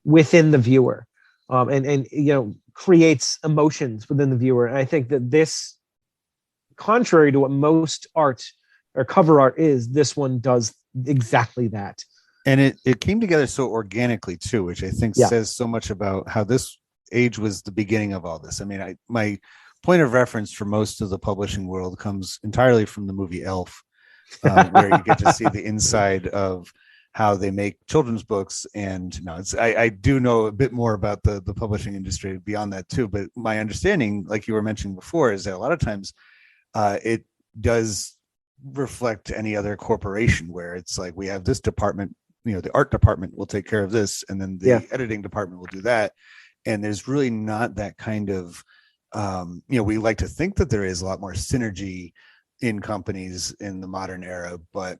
within the viewer, and creates emotions within the viewer. And I think that this, contrary to what most art or cover art is, this one does exactly that. And it came together so organically too, which I think says so much about how this age was the beginning of all this. I mean, my point of reference for most of the publishing world comes entirely from the movie Elf, where you get to see the inside of how they make children's books. And I do know a bit more about the publishing industry beyond that too. But my understanding, like you were mentioning before, is that a lot of times it does reflect any other corporation, where it's like, we have this department the art department will take care of this, and then the Yeah. editing department will do that. And there's really not that kind of, we like to think that there is a lot more synergy in companies in the modern era, but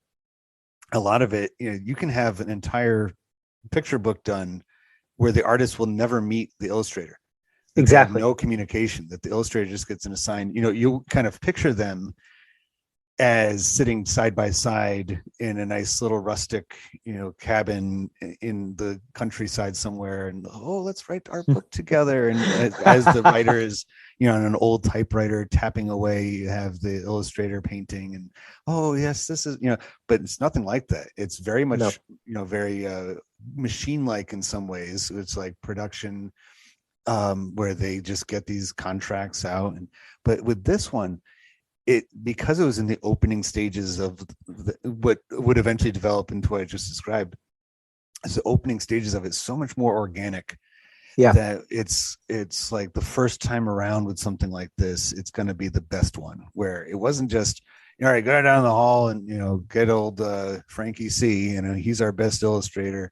a lot of it, you can have an entire picture book done where the artist will never meet the illustrator. Exactly. They have no communication, that the illustrator just gets an assigned, you kind of picture them as sitting side by side in a nice little rustic, cabin in the countryside somewhere, and let's write our book together. And as the writer is, on an old typewriter tapping away, you have the illustrator painting, and yes, this is, but it's nothing like that. It's very much, very machine-like in some ways. It's like production, where they just get these contracts out, but with this one, because it was in the opening stages of what would eventually develop into what I just described, as the opening stages of it, so much more organic. Yeah. That it's like the first time around with something like this, it's going to be the best one, where it wasn't just, all right, go down the hall and, get old Frankie C, he's our best illustrator.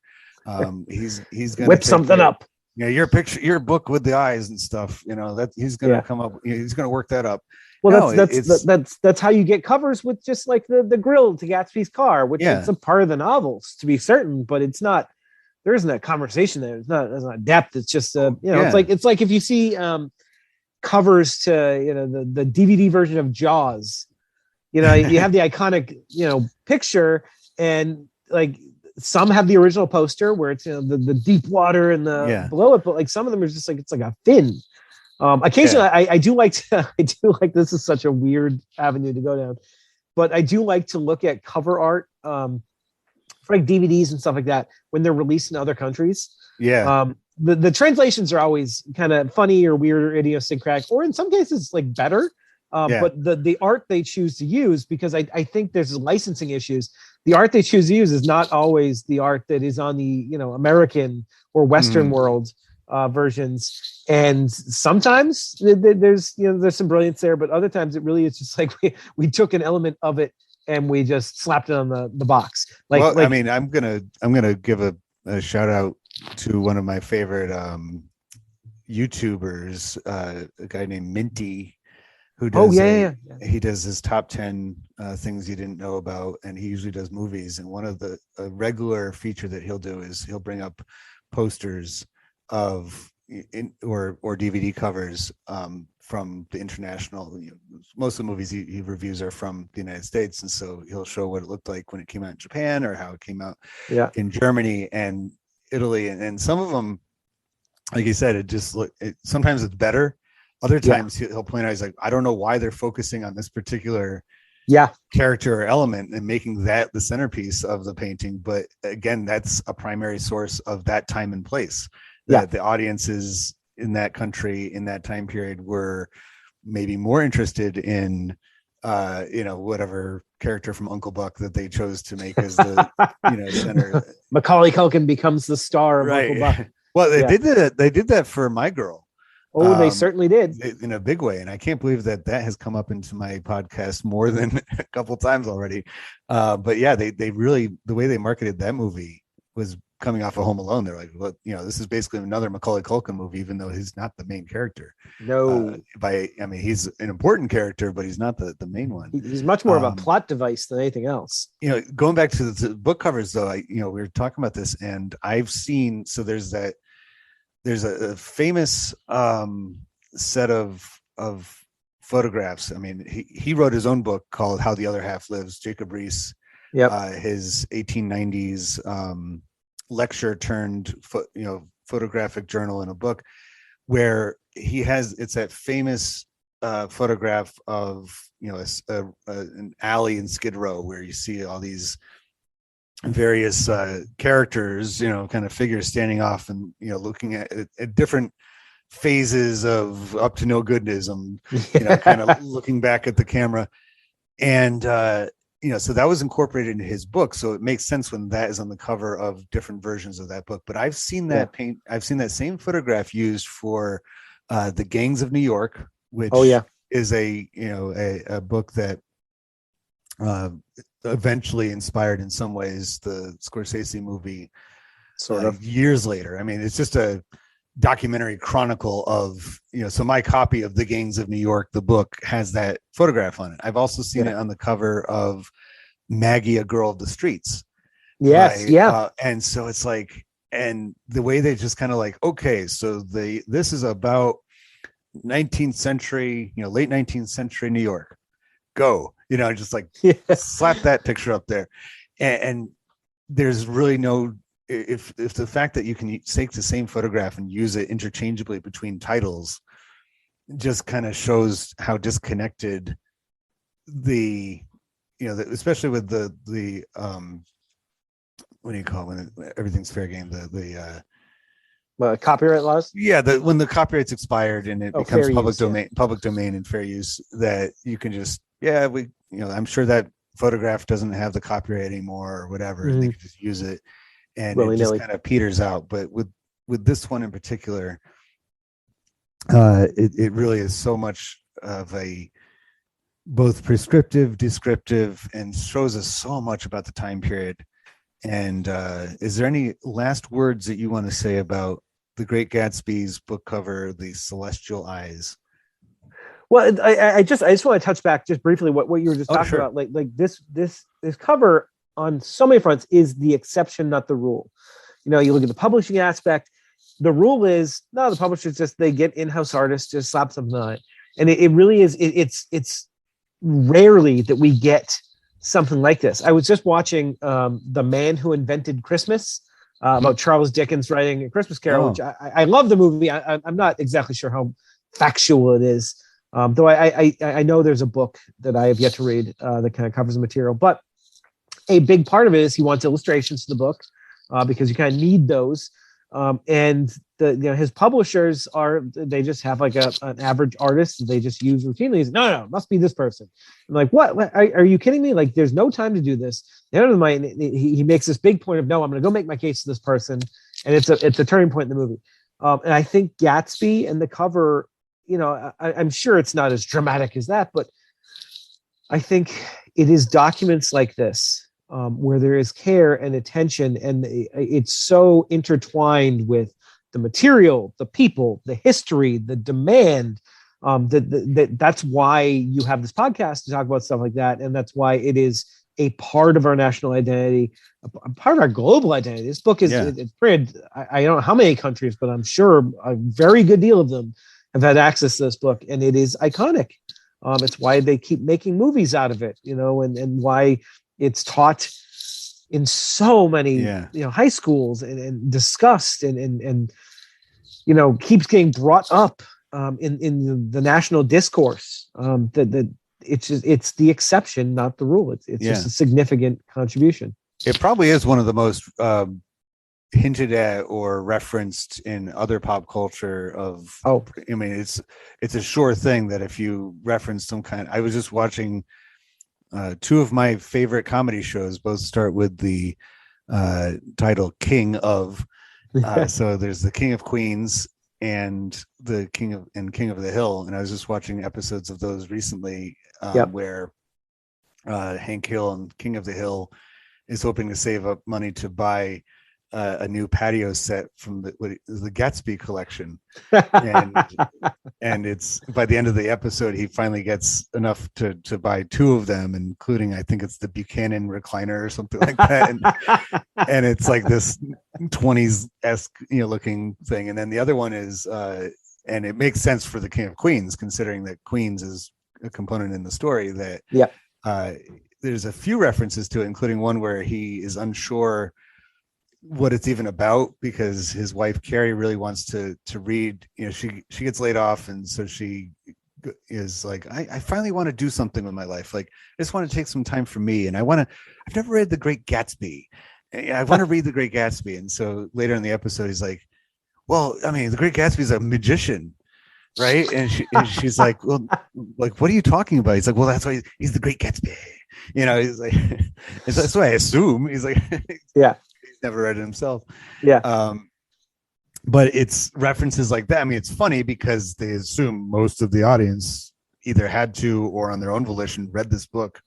He's going to whip something up. Your picture, your book with the eyes and stuff, that he's going to come up, he's going to work that up. Well, that's how you get covers with just like the grill to Gatsby's car, which is a part of the novels, to be certain, but it's not. There isn't a conversation there. There's not depth. It's just it's like if you see covers to the DVD version of Jaws, you have the iconic picture, and like some have the original poster where it's the deep water and the below it, but like some of them are just like it's like a fin. Occasionally, I do like this is such a weird avenue to go down, but I do like to look at cover art for like DVDs and stuff like that when they're released in other countries. Yeah. The translations are always kind of funny or weird or idiosyncratic, or in some cases like better. But the art they choose to use, because I think there's licensing issues. The art they choose to use is not always the art that is on the American or Western world versions, and sometimes there's some brilliance there, but other times it really is just like we took an element of it and we just slapped it on the box. I mean, I'm gonna give a shout out to one of my favorite YouTubers, a guy named Minty, who does he does his top 10 things you didn't know about, and he usually does movies. And one of the regular feature that he'll do is he'll bring up posters of or DVD covers from the international. Most of the movies he reviews are from the United States, and so he'll show what it looked like when it came out in Japan, or how it came out in Germany and Italy, and some of them, like you said, sometimes it's better. Other times he'll point out, he's like, I don't know why they're focusing on this particular character or element and making that the centerpiece of the painting, but again, that's a primary source of that time and place. That the audiences in that country in that time period were maybe more interested in whatever character from Uncle Buck that they chose to make as the center. Macaulay Culkin becomes the star of Uncle Buck. Well, they did that for My Girl. They certainly did, in a big way, and I can't believe that has come up into my podcast more than a couple times already. But yeah, they really, the way they marketed that movie was coming off of Home Alone. They're like, well, this is basically another Macaulay Culkin movie, even though he's not the main character. He's an important character, but he's not the main one. He's much more of a plot device than anything else. Going back to the book covers, though, we were talking about this, and I've seen, so there's a famous set of photographs. I mean, he wrote his own book called How the Other Half Lives, Jacob Riis. His 1890s lecture turned photographic journal in a book, where it's that famous photograph of an alley in Skid Row where you see all these various characters, kind of figures standing off and looking at different phases of up to no goodism, kind of looking back at the camera, and so that was incorporated into his book. So it makes sense when that is on the cover of different versions of that book. But I've seen that I've seen that same photograph used for the Gangs of New York, which is a book that uh, eventually inspired in some ways the Scorsese movie Sort of. years later. I mean, it's just a documentary chronicle of, so my copy of The Gangs of New York, the book, has that photograph on it. I've also seen it on the cover of Maggie, A Girl of the Streets. Yes. And so it's like, and the way they just kind of like, okay, so this is about 19th century, late 19th century New York. Go, just like slap that picture up there. And there's really no, if the fact that you can take the same photograph and use it interchangeably between titles just kind of shows how disconnected especially with the what do you call it when everything's fair game, copyright laws. When the copyright's expired and it becomes public domain and fair use, that you can just I'm sure that photograph doesn't have the copyright anymore or whatever, and they can just use it, and it just kind of peters out. But with this one in particular, it really is so much of a both prescriptive, descriptive, and shows us so much about the time period. And is there any last words that you want to say about The Great Gatsby's book cover, The Celestial Eyes? Well, I just want to touch back just briefly what you were just talking about. Like this cover on so many fronts is the exception, not the rule. You look at the publishing aspect. The rule is no, the publishers just they get in-house artists, just slap something on it, and it really is. It's rarely that we get something like this. I was just watching The Man Who Invented Christmas about Charles Dickens writing A Christmas Carol, which I love the movie. I'm not exactly sure how factual it is. Though I know there's a book that I have yet to read that kind of covers the material, but a big part of it is he wants illustrations to the book because you kind of need those. And his publishers they just have like an average artist that they just use routinely. He's, no, it must be this person. I'm like, what? Are you kidding me? Like, there's no time to do this. The end of the night, he makes this big point of, no, I'm going to go make my case to this person, and it's a turning point in the movie. And I think Gatsby and the cover, I'm sure it's not as dramatic as that, but I think it is documents like this where there is care and attention, and it's so intertwined with the material, the people, the history, the demand. That's why you have this podcast to talk about stuff like that, and that's why it is a part of our national identity, a part of our global identity. This book is it's printed. I don't know how many countries, but I'm sure a very good deal of them have had access to this book, and it is iconic. It's why they keep making movies out of it, and why it's taught in so many high schools and discussed and keeps getting brought up in the national discourse. That it's the exception, not the rule. It's just a significant contribution. It probably is one of the most hinted at or referenced in other pop culture I mean, it's a sure thing that if you reference some kind. I was just watching two of my favorite comedy shows both start with the title King of. So there's the King of Queens and the King of the Hill, and I was just watching episodes of those recently where Hank Hill and King of the Hill is hoping to save up money to buy a new patio set from the Gatsby collection, and it's by the end of the episode he finally gets enough to buy two of them, including I think it's the Buchanan recliner or something like that, and it's like this 20s-esque looking thing, and then the other one is and it makes sense for the King of Queens considering that Queens is a component in the story that there's a few references to it, including one where he is unsure what it's even about because his wife Carrie really wants to read. She gets laid off, and so she is like, I finally want to do something with my life. Like, I just want to take some time for me, and I've never read The Great Gatsby. I want to read The Great Gatsby. And so later in the episode, he's like, well, I mean, The Great Gatsby is a magician, right? And she's like, well, like, what are you talking about? He's like, well, that's why he's the Great Gatsby. He's like, that's what I assume. He's like, yeah. Never read it himself. But it's references like that. I mean, it's funny because they assume most of the audience either had to or on their own volition read this book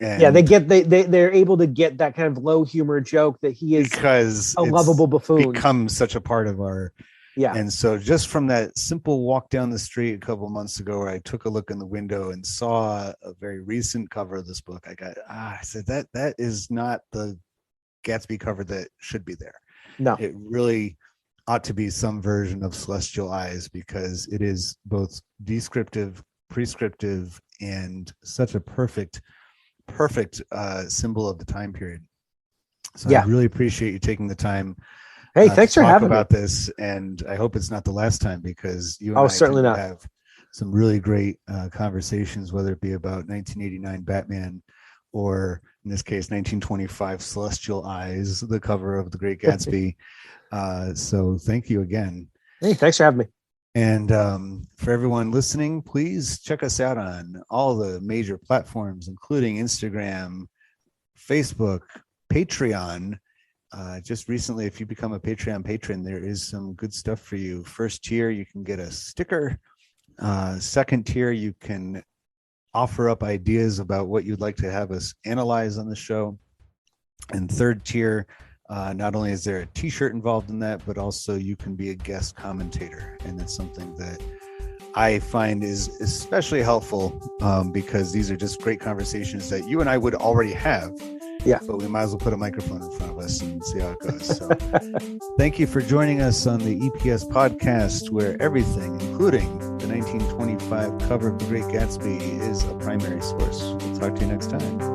And yeah, they're able to get that kind of low humor joke that he is because a lovable buffoon. Becomes such a part of our. Yeah. And so just from that simple walk down the street a couple months ago where I took a look in the window and saw a very recent cover of this book, I said that is not the Gatsby cover that should be there. No. It really ought to be some version of Celestial Eyes because it is both descriptive, prescriptive, and such a perfect symbol of the time period. So I really appreciate you taking the time. Hey, thanks for having me about this, and I hope it's not the last time because you and I certainly not have some really great conversations, whether it be about 1989 Batman or in this case 1925 Celestial Eyes, the cover of The Great Gatsby. So thank you again. Hey, thanks for having me. And for everyone listening, please check us out on all the major platforms, including Instagram, Facebook, Patreon. Just recently, if you become a Patreon patron, there is some good stuff for you. First tier, you can get a sticker. Second tier, you can offer up ideas about what you'd like to have us analyze on the show. And third tier, not only is there a t-shirt involved in that, but also you can be a guest commentator. And that's something that I find is especially helpful because these are just great conversations that you and I would already have. Yeah. But we might as well put a microphone in front of us and see how it goes. So thank you for joining us on the EPS podcast, where everything, including the 1925 cover of The Great Gatsby, is a primary source. We'll talk to you next time.